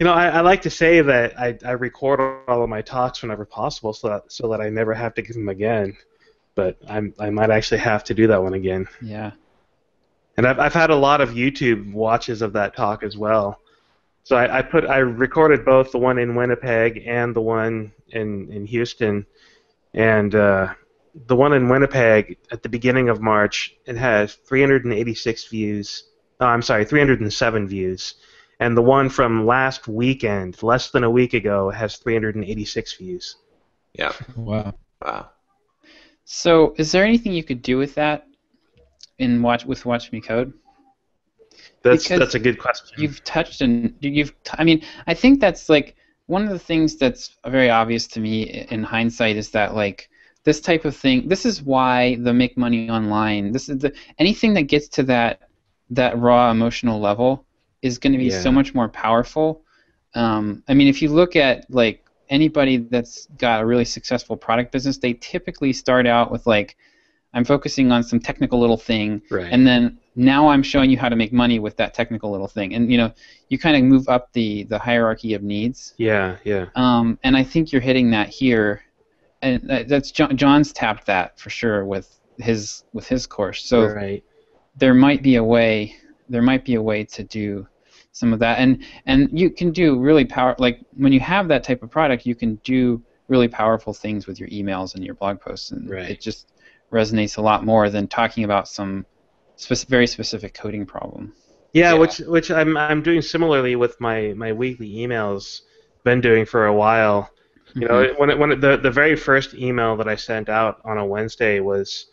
I like to say that I record all of my talks whenever possible, so that I never have to give them again. But I might actually have to do that one again. Yeah. And I've had a lot of YouTube watches of that talk as well. So I recorded both the one in Winnipeg and the one in Houston, and the one in Winnipeg at the beginning of March, it has 386 views. Oh, I'm sorry, 307 views. And the one from last weekend, less than a week ago, has 386 views. Yeah. Wow. So, is there anything you could do with that with Watch Me Code? That's a good question. You've touched and I mean, I think that's like one of the things that's very obvious to me in hindsight is that like this type of thing. This is why the make money online. This is anything that gets to that raw emotional level is going to be so much more powerful. I mean, if you look at like anybody that's got a really successful product business, they typically start out with like, I'm focusing on some technical little thing, and then now I'm showing you how to make money with that technical little thing, and you kind of move up the hierarchy of needs. Yeah. And I think you're hitting that here, and that's John's tapped that for sure with his course. So there might be a way to do some of that, and you can do really like when you have that type of product, you can do really powerful things with your emails and your blog posts, and it just resonates a lot more than talking about some very specific coding problem. Yeah, which I'm doing similarly with my weekly emails. Been doing for a while. You know, when the very first email that I sent out on a Wednesday was,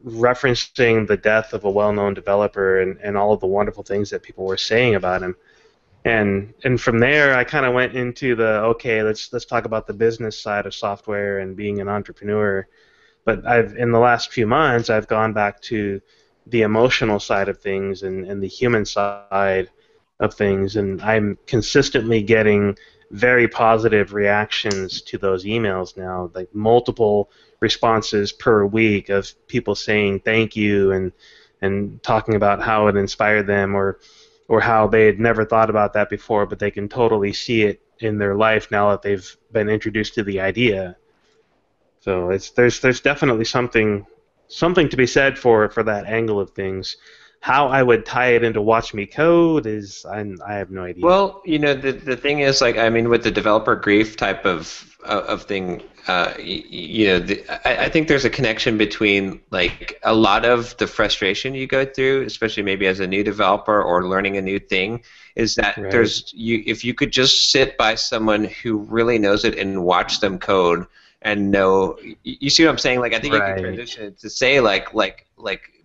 referencing the death of a well-known developer and all of the wonderful things that people were saying about him. And from there, I kind of went into let's talk about the business side of software and being an entrepreneur. But in the last few months, I've gone back to the emotional side of things and the human side of things, and I'm consistently getting very positive reactions to those emails now, like multiple responses per week of people saying thank you and talking about how it inspired them or how they had never thought about that before, but they can totally see it in their life now that they've been introduced to the idea. So there's definitely something to be said for that angle of things. How I would tie it into Watch Me Code I have no idea. Well, the thing is, like, I mean, with the developer grief type of thing, I think there's a connection between like a lot of the frustration you go through, especially maybe as a new developer or learning a new thing, is that if you could just sit by someone who really knows it and watch them code and know, you see what I'm saying? Like, I think you can transition it to say like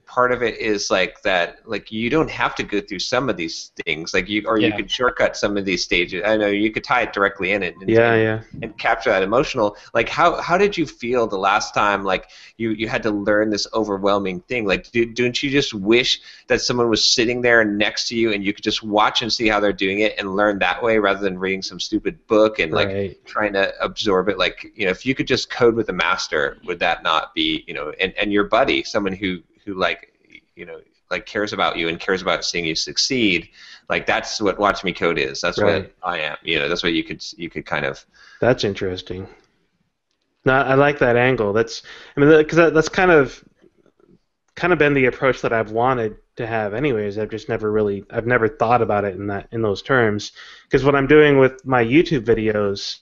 part of it is like that, like you don't have to go through some of these things, like you could shortcut some of these stages. I know you could tie it directly in it and capture that emotional. Like how did you feel the last time like you had to learn this overwhelming thing? Like don't you just wish that someone was sitting there next to you and you could just watch and see how they're doing it and learn that way rather than reading some stupid book and like trying to absorb it? Like, if you could just code with a master, would that not be, and your buddy, someone who like cares about you and cares about seeing you succeed, like that's what Watch Me Code is. That's what I am. That's what you could kind of. That's interesting. No, I like that angle. Because that's kind of been the approach that I've wanted to have. Anyways, I've never thought about it in those terms. Because what I'm doing with my YouTube videos,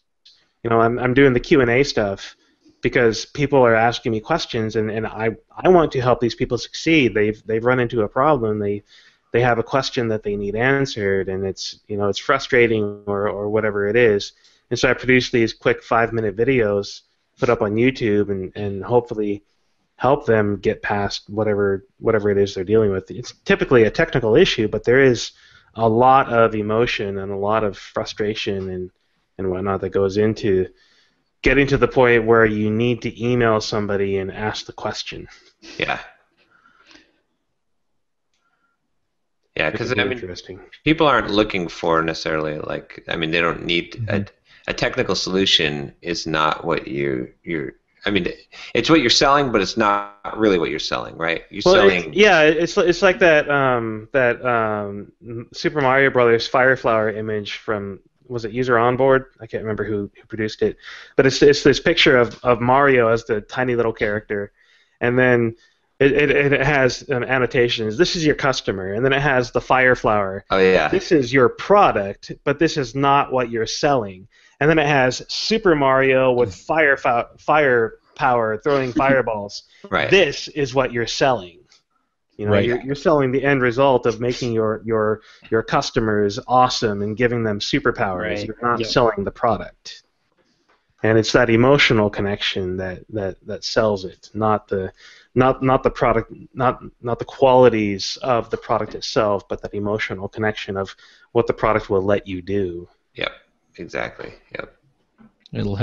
I'm doing the Q&A stuff. Because people are asking me questions, and I want to help these people succeed. They've run into a problem. They have a question that they need answered, and it's frustrating or whatever it is. And so I produce these quick 5-minute videos, put up on YouTube, and hopefully help them get past whatever it is they're dealing with. It's typically a technical issue, but there is a lot of emotion and a lot of frustration and whatnot that goes into getting to the point where you need to email somebody and ask the question. Yeah. Yeah, because people aren't looking for necessarily they don't need a technical solution. Is not what you're. I mean, it's what you're selling, but it's not really what you're selling, right? You're selling. It's like that Super Mario Brothers Fire Flower image from. Was it User Onboard? I can't remember who produced it, but it's this picture of Mario as the tiny little character, and then it has annotations. This is your customer, and then it has the fire flower. Oh yeah. This is your product, but this is not what you're selling. And then it has Super Mario with fire power throwing fireballs. Right. This is what you're selling. You're selling the end result of making your customers awesome and giving them superpowers. Right. You're not selling the product. And it's that emotional connection that sells it, not the not the product, not the qualities of the product itself, but that emotional connection of what the product will let you do. Yep, exactly. Yep. It'll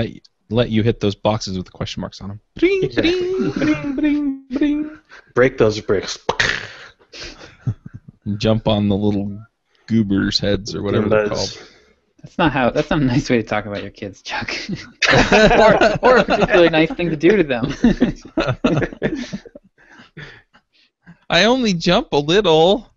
let you hit those boxes with the question marks on them. Bring, Exactly. bring, bring, bring. Break those bricks. Jump on the little goobers' heads or whatever they're Goombas. called. That's not a nice way to talk about your kids, Chuck. or a particularly nice thing to do to them. I only jump a little.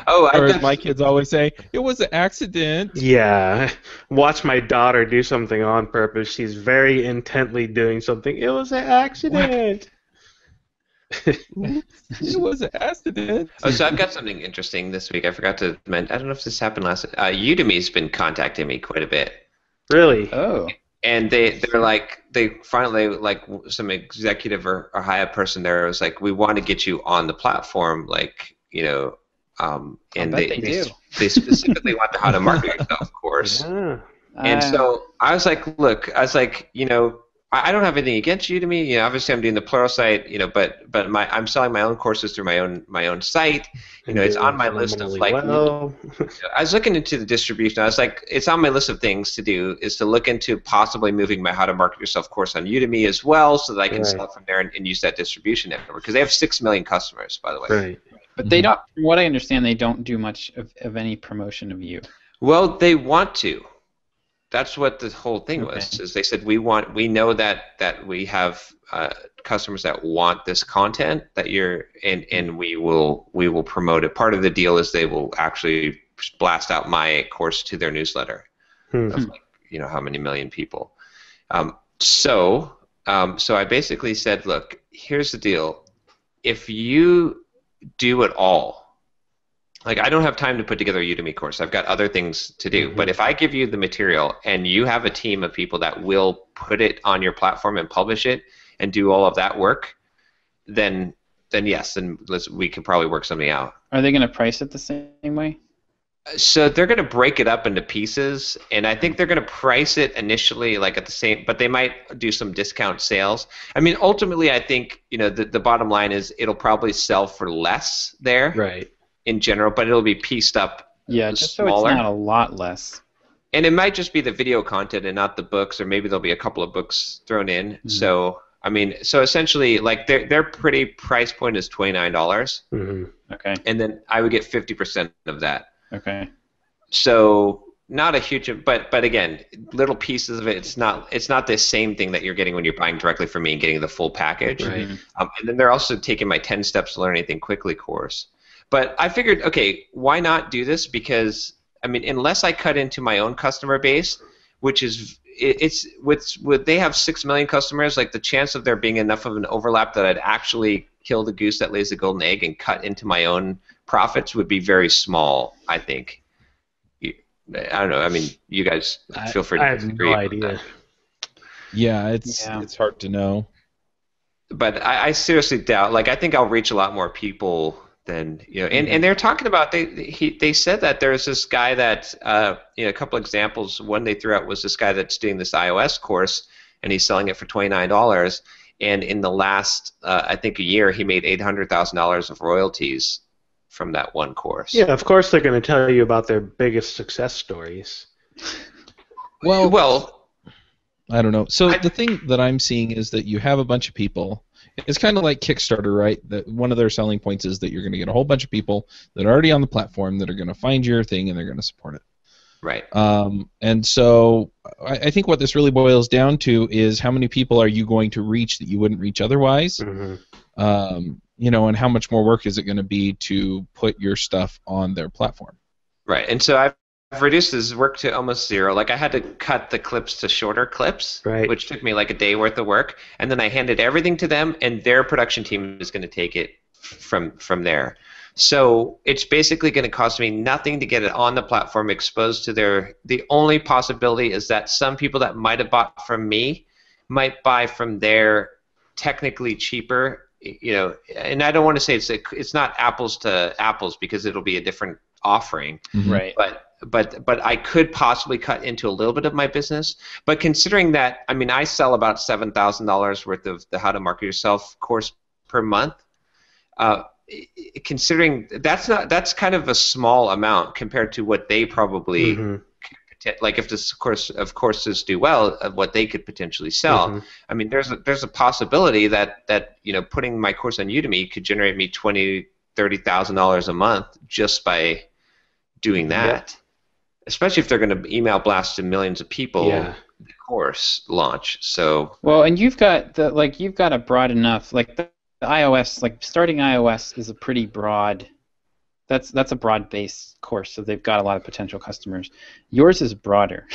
Oh, Or as my kids always say, it was an accident. Yeah. Watch my daughter do something on purpose. She's very intently doing something. It was an accident. It was an accident. Oh, so I've got something interesting this week. I forgot to mention. I don't know if this happened last. Udemy's been contacting me quite a bit, Really? Oh. and they finally like some executive or high up person there was like, we want to get you on the platform, like and bet they do. they specifically want the how to market yourself course. Yeah. And so I was like, look, I don't have anything against Udemy. You know, obviously I'm doing the Pluralsight, but I'm selling my own courses through my own site. You know, it's on my list of like. Well. I was looking into the distribution. I was like, it's on my list of things to do is to look into possibly moving my How to Market Yourself course on Udemy as well, so that I can sell it from there and use that distribution network, because they have 6 million customers, by the way. Right. But they don't, from what I understand, they don't do much of any promotion of you. Well, they want to. That's what the whole thing was. Is they said we know that we have customers that want this content that you're and we will promote it. Part of the deal is they will actually blast out my course to their newsletter of like, how many million people. So I basically said, look, here's the deal. If you do it all, like, I don't have time to put together a Udemy course. I've got other things to do. But if I give you the material and you have a team of people that will put it on your platform and publish it and do all of that work, then yes, we could probably work something out. Are they going to price it the same way? So they're going to break it up into pieces, and I think they're going to price it initially like at the same, but they might do some discount sales. I mean, ultimately, I think the bottom line is it'll probably sell for less there. Right. In general, but it'll be pieced up just smaller. So it's not a lot less. And it might just be the video content and not the books, or maybe there'll be a couple of books thrown in. Mm-hmm. So essentially, like their pretty price point is $29. Mm-hmm. Okay. And then I would get 50% of that. Okay. So not a huge, but again, little pieces of it. It's not the same thing that you're getting when you're buying directly from me and getting the full package. Right. And then they're also taking my 10 Steps to Learn Anything Quickly course. But I figured, okay, why not do this? Because, I mean, unless I cut into my own customer base, which is, they have 6 million customers, like the chance of there being enough of an overlap that I'd actually kill the goose that lays the golden egg and cut into my own profits would be very small, I think. I don't know. I mean, you guys feel free to disagree. I have no idea. Yeah, it's hard to know. But I seriously doubt, like, I think I'll reach a lot more people than, and they're talking about, they said that there's this guy that, a couple examples, one they threw out was this guy that's doing this iOS course, and he's selling it for $29, and in the last, I think a year, he made $800,000 of royalties from that one course. Yeah, of course they're going to tell you about their biggest success stories. Well, I don't know. So the thing that I'm seeing is that you have a bunch of people. It's kind of like Kickstarter, right? That one of their selling points is that you're going to get a whole bunch of people that are already on the platform that are going to find your thing and they're going to support it. Right. And so I think what this really boils down to is how many people are you going to reach that you wouldn't reach otherwise? Mm-hmm. And how much more work is it going to be to put your stuff on their platform? Right. And so I've reduced this work to almost zero. Like, I had to cut the clips to shorter clips, right, which took me like a day worth of work, and then I handed everything to them, and their production team is going to take it from there. So it's basically going to cost me nothing to get it on the platform, exposed to the only possibility is that some people that might have bought from me might buy from their technically cheaper, and I don't want to say it's not apples to apples, because it'll be a different offering. Right. But I could possibly cut into a little bit of my business. But considering that, I mean, I sell about $7,000 worth of the How to Market Yourself course per month. Considering that's kind of a small amount compared to what they probably like if this courses do well, what they could potentially sell. I mean, there's a possibility that putting my course on Udemy could generate me $20,000-$30,000 a month just by doing that. Especially if they're going to email blast to millions of people the course launch. So and you've got a broad enough, like the iOS, like starting iOS is a pretty broad. That's a broad-based course, so they've got a lot of potential customers. Yours is broader.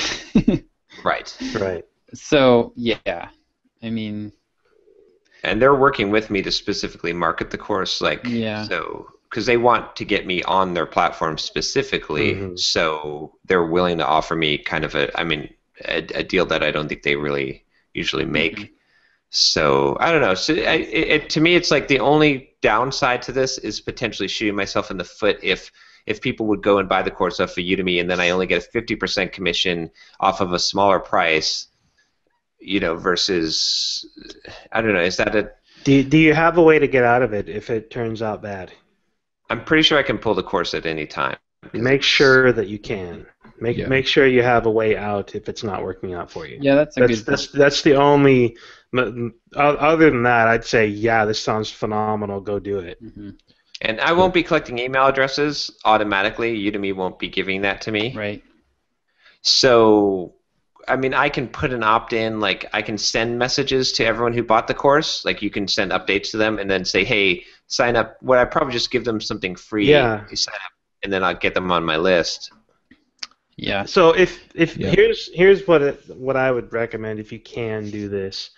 Right. So yeah, I mean. And they're working with me to specifically market the course, so. Because they want to get me on their platform specifically, so they're willing to offer me kind of a deal that I don't think they really usually make. So I don't know. So to me, it's like the only downside to this is potentially shooting myself in the foot if people would go and buy the course off of Udemy, and then I only get a 50% commission off of a smaller price, versus I don't know. Is that a? Do you have a way to get out of it if it turns out bad? I'm pretty sure I can pull the course at any time. Make sure that you can. Make sure you have a way out if it's not working out for you. Yeah, that's the only. Other than that, I'd say this sounds phenomenal. Go do it. And I won't be collecting email addresses automatically. Udemy won't be giving that to me. Right. So, I mean, I can put an opt-in. Like, I can send messages to everyone who bought the course. Like, you can send updates to them and then say, hey, sign up. Well, I'd probably just give them something free. Yeah. Sign up, and then I'll get them on my list. Yeah. So here's what I would recommend if you can do this.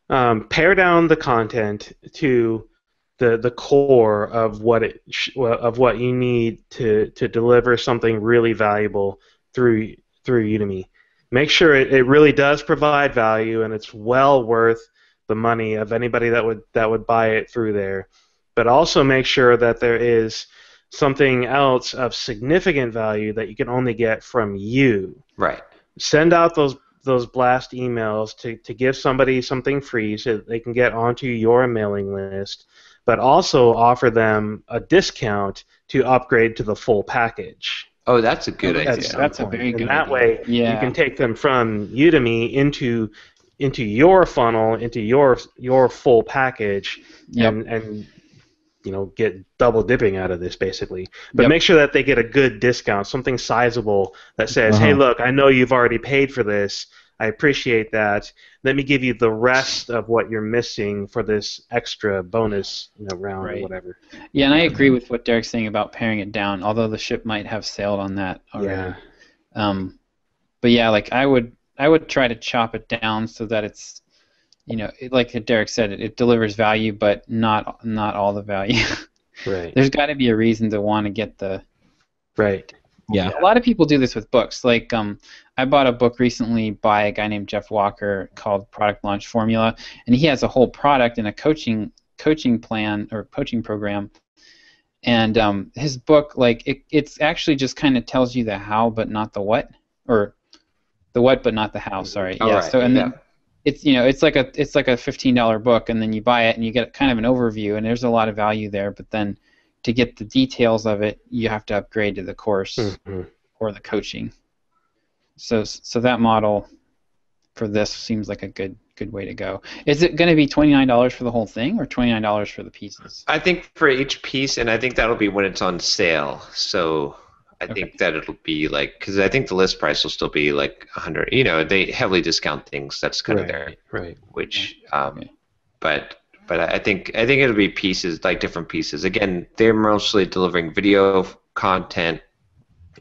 Pare down the content to the core of what you need to deliver something really valuable through Udemy. Make sure it really does provide value and it's well worth the money of anybody that would buy it through there. But also make sure that there is something else of significant value that you can only get from you. Right. Send out those blast emails to give somebody something free so that they can get onto your mailing list, but also offer them a discount to upgrade to the full package. Oh, that's a good idea. That's a very good idea. That way, you can take them from Udemy into your funnel, into your full package, and get double dipping out of this basically. But make sure that they get a good discount, something sizable that says, hey, look, I know you've already paid for this. I appreciate that. Let me give you the rest of what you're missing for this extra bonus round or whatever. Yeah, and I agree with what Derick's saying about paring it down, although the ship might have sailed on that already. Yeah. But yeah, like I would try to chop it down so that it's, like Derick said, it delivers value, but not all the value. Right. There's got to be a reason to want to get the. Right. Yeah. A lot of people do this with books. Like I bought a book recently by a guy named Jeff Walker called Product Launch Formula, and he has a whole product and a coaching plan or coaching program. And his book, it's actually just kind of tells you the how but not the what, or the what but not the how. Sorry. Oh, yeah. right. So then it's like a $15 book, and then you buy it and you get kind of an overview, and there's a lot of value there. But then to get the details of it, you have to upgrade to the course or the coaching. So that model for this seems like a good way to go. Is it going to be $29 for the whole thing or $29 for the pieces? I think for each piece, and I think that'll be when it's on sale. So I think that it'll be because I think the list price will still be like $100. They heavily discount things. That's kind of their which. But I think it'll be pieces, like different pieces. Again, they're mostly delivering video content.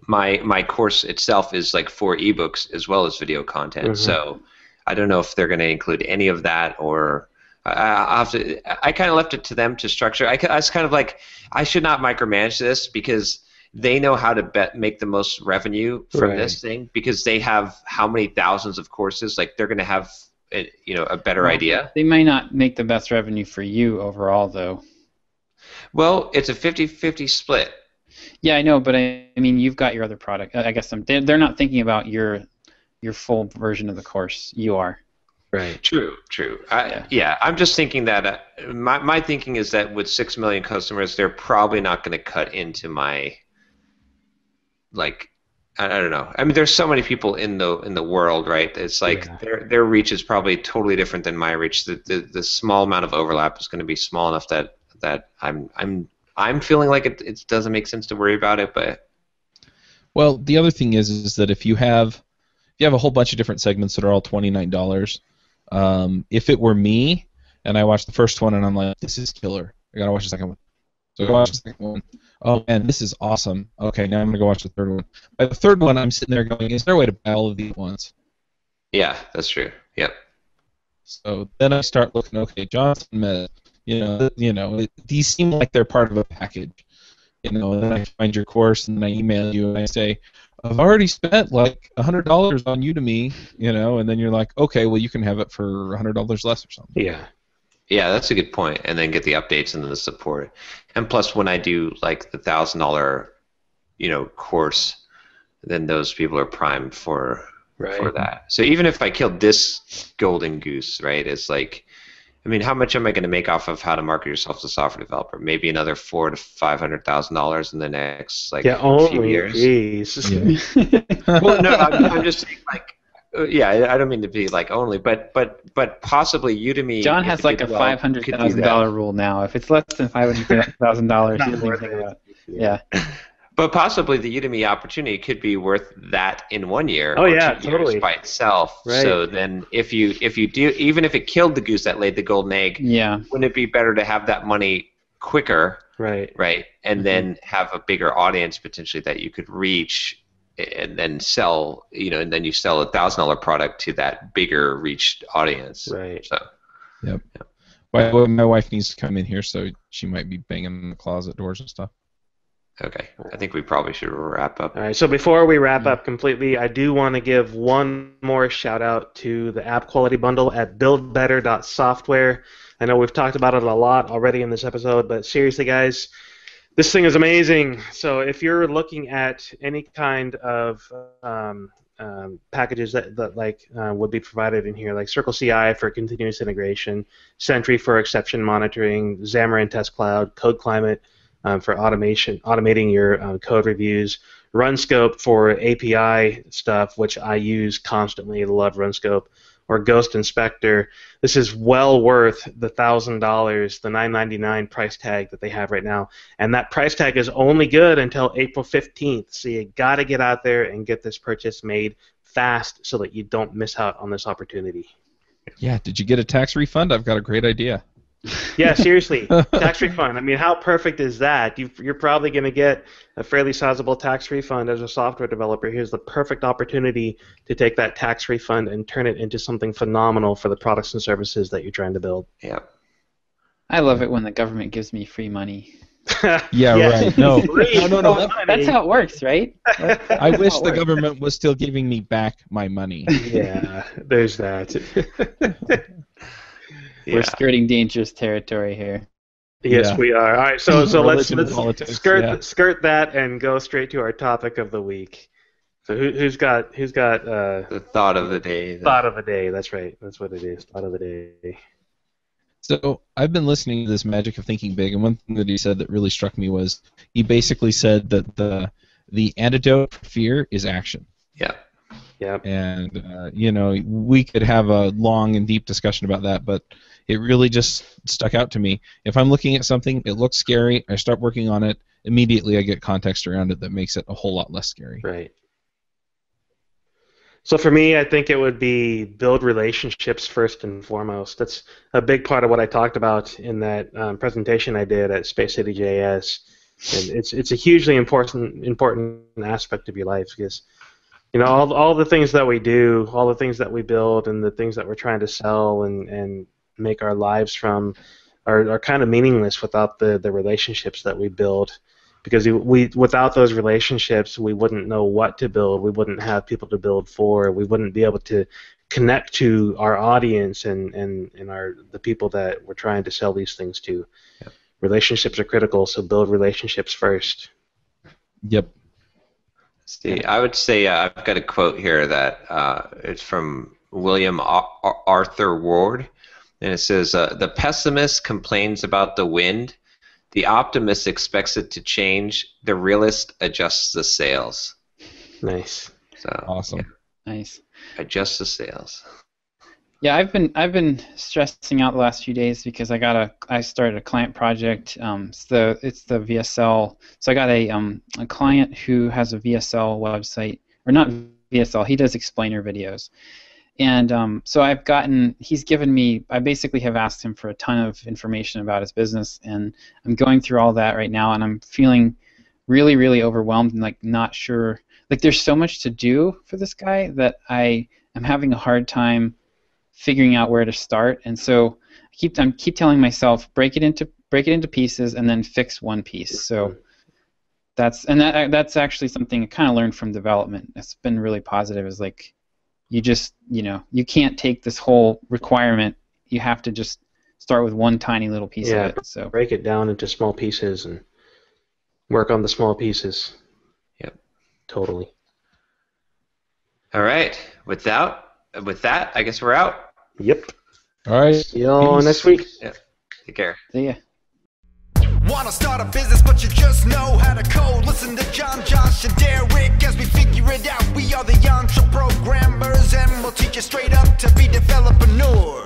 My course itself is like 4 ebooks as well as video content. So I don't know if they're going to include any of that, or I kind of left it to them to structure. I was kind of like, I should not micromanage this because they know how to make the most revenue from this thing, because they have how many thousands of courses. Like, they're going to have a better idea. They may not make the best revenue for you overall, though. Well, it's a 50-50 split. Yeah, I know, but I mean, you've got your other product. I guess they're not thinking about your full version of the course. You are. Right. True. Yeah, I'm just thinking that my thinking is that with 6 million customers, they're probably not going to cut into my, like, I don't know. I mean, there's so many people in the world, right? It's like their reach is probably totally different than my reach. The small amount of overlap is going to be small enough that I'm feeling like it doesn't make sense to worry about it. But well, the other thing is that if you have a whole bunch of different segments that are all $29, if it were me and I watched the first one and I'm like, this is killer, I gotta watch the second one. So I watch the second one. Oh man, this is awesome. Okay, now I'm gonna go watch the third one. By the third one, I'm sitting there going, is there a way to buy all of these at once? yeah, that's true. Yep. So then I start looking. Okay, Johnson Med. These seem like they're part of a package. And then I find your course and then I email you and I say, I've already spent like $100 on Udemy, and then you're like, okay, well you can have it for $100 less or something. Yeah. Yeah, that's a good point. And then get the updates and then the support. And plus, when I do like the $1,000, course, then those people are primed for that. So even if I killed this golden goose, right, it's like, I mean, how much am I going to make off of how to market yourself as a software developer? Maybe another $400,000 to $500,000 in the next few years. Jeez. Well, no, I'm just saying I don't mean to be only, but possibly Udemy. John has like a $500,000 rule now. If it's less than $500,000, he doesn't even think about it. Yeah. But possibly the Udemy opportunity could be worth that in 1 year. Oh or yeah, 2 totally. years by itself. Right. So then, if you do, even if it killed the goose that laid the golden egg, wouldn't it be better to have that money quicker? Right. Right. And then have a bigger audience potentially that you could reach, and then sell. And then you sell a $1,000 product to that bigger reached audience. Right. So. Yep. Well, my wife needs to come in here, so she might be banging the closet doors and stuff. Okay, I think we probably should wrap up. All right, so before we wrap up completely, I do want to give one more shout out to the app quality bundle at buildbetter.software. I know we've talked about it a lot already in this episode, but seriously, guys, this thing is amazing. So if you're looking at any kind of packages that would be provided in here, like Circle CI for continuous integration, Sentry for exception monitoring, Xamarin Test Cloud, Code Climate, for automating your code reviews, RunScope for API stuff, which I use constantly. I love RunScope, or Ghost Inspector. This is well worth the $1,000, the $999 price tag that they have right now, and that price tag is only good until April 15th. So you got to get out there and get this purchase made fast so that you don't miss out on this opportunity. Yeah. Did you get a tax refund? I've got a great idea. Yeah, seriously, tax refund. I mean, how perfect is that? You're probably going to get a fairly sizable tax refund as a software developer. Here's the perfect opportunity to take that tax refund and turn it into something phenomenal for the products and services that you're trying to build. Yeah. I love it when the government gives me free money. Yeah, right. No. No. That's how it works, right? I wish the government was still giving me back my money. Yeah, there's that. We're skirting dangerous territory here. Yes, we are. All right, so let's politics, skirt that and go straight to our topic of the week. So who's got the thought of the day? Thought of the day. That's right. That's what it is. Thought of the day. So I've been listening to this Magic of Thinking Big, and one thing that he said that really struck me was he basically said that the antidote for fear is action. Yeah. Yeah. And we could have a long and deep discussion about that, but it really just stuck out to me. If I'm looking at something, it looks scary, I start working on it, immediately I get context around it that makes it a whole lot less scary. Right. So for me, I think it would be build relationships first and foremost. That's a big part of what I talked about in that presentation I did at SpaceCityJS. And it's a hugely important aspect of your life because all the things that we do, all the things that we build, and the things that we're trying to sell and make our lives from are kind of meaningless without the relationships that we build. Because without those relationships, we wouldn't know what to build. We wouldn't have people to build for. We wouldn't be able to connect to our audience and the people that we're trying to sell these things to. Yeah. Relationships are critical, so build relationships first. Yep. See, I would say I've got a quote here that it's from William Arthur Ward, and it says, "The pessimist complains about the wind, the optimist expects it to change, the realist adjusts the sails." Nice. So Awesome. yeah, Nice. adjust the sails. Yeah, I've been stressing out the last few days because I started a client project. It's the VSL. So I got a client who has a VSL website, or not VSL. He does explainer videos, and so he's given me. I basically have asked him for a ton of information about his business, and I'm going through all that right now, and I'm feeling really, really overwhelmed and like not sure. Like there's so much to do for this guy that I am having a hard time figuring out where to start, and so I keep telling myself break it into pieces and then fix one piece. So that's actually something I kind of learned from development. It's been really positive. Is like you just you can't take this whole requirement. You have to just start with one tiny little piece of it. So break it down into small pieces and work on the small pieces. Yep. Totally. All right. With that, I guess we're out. Yep. All right. See y'all next week. Yeah. Take care. see ya. Wanna start a business but you just know how to code? Listen to John, Josh, and Derick as we figure it out. We are the EntreProgrammers and we'll teach you straight up to be developreneurs.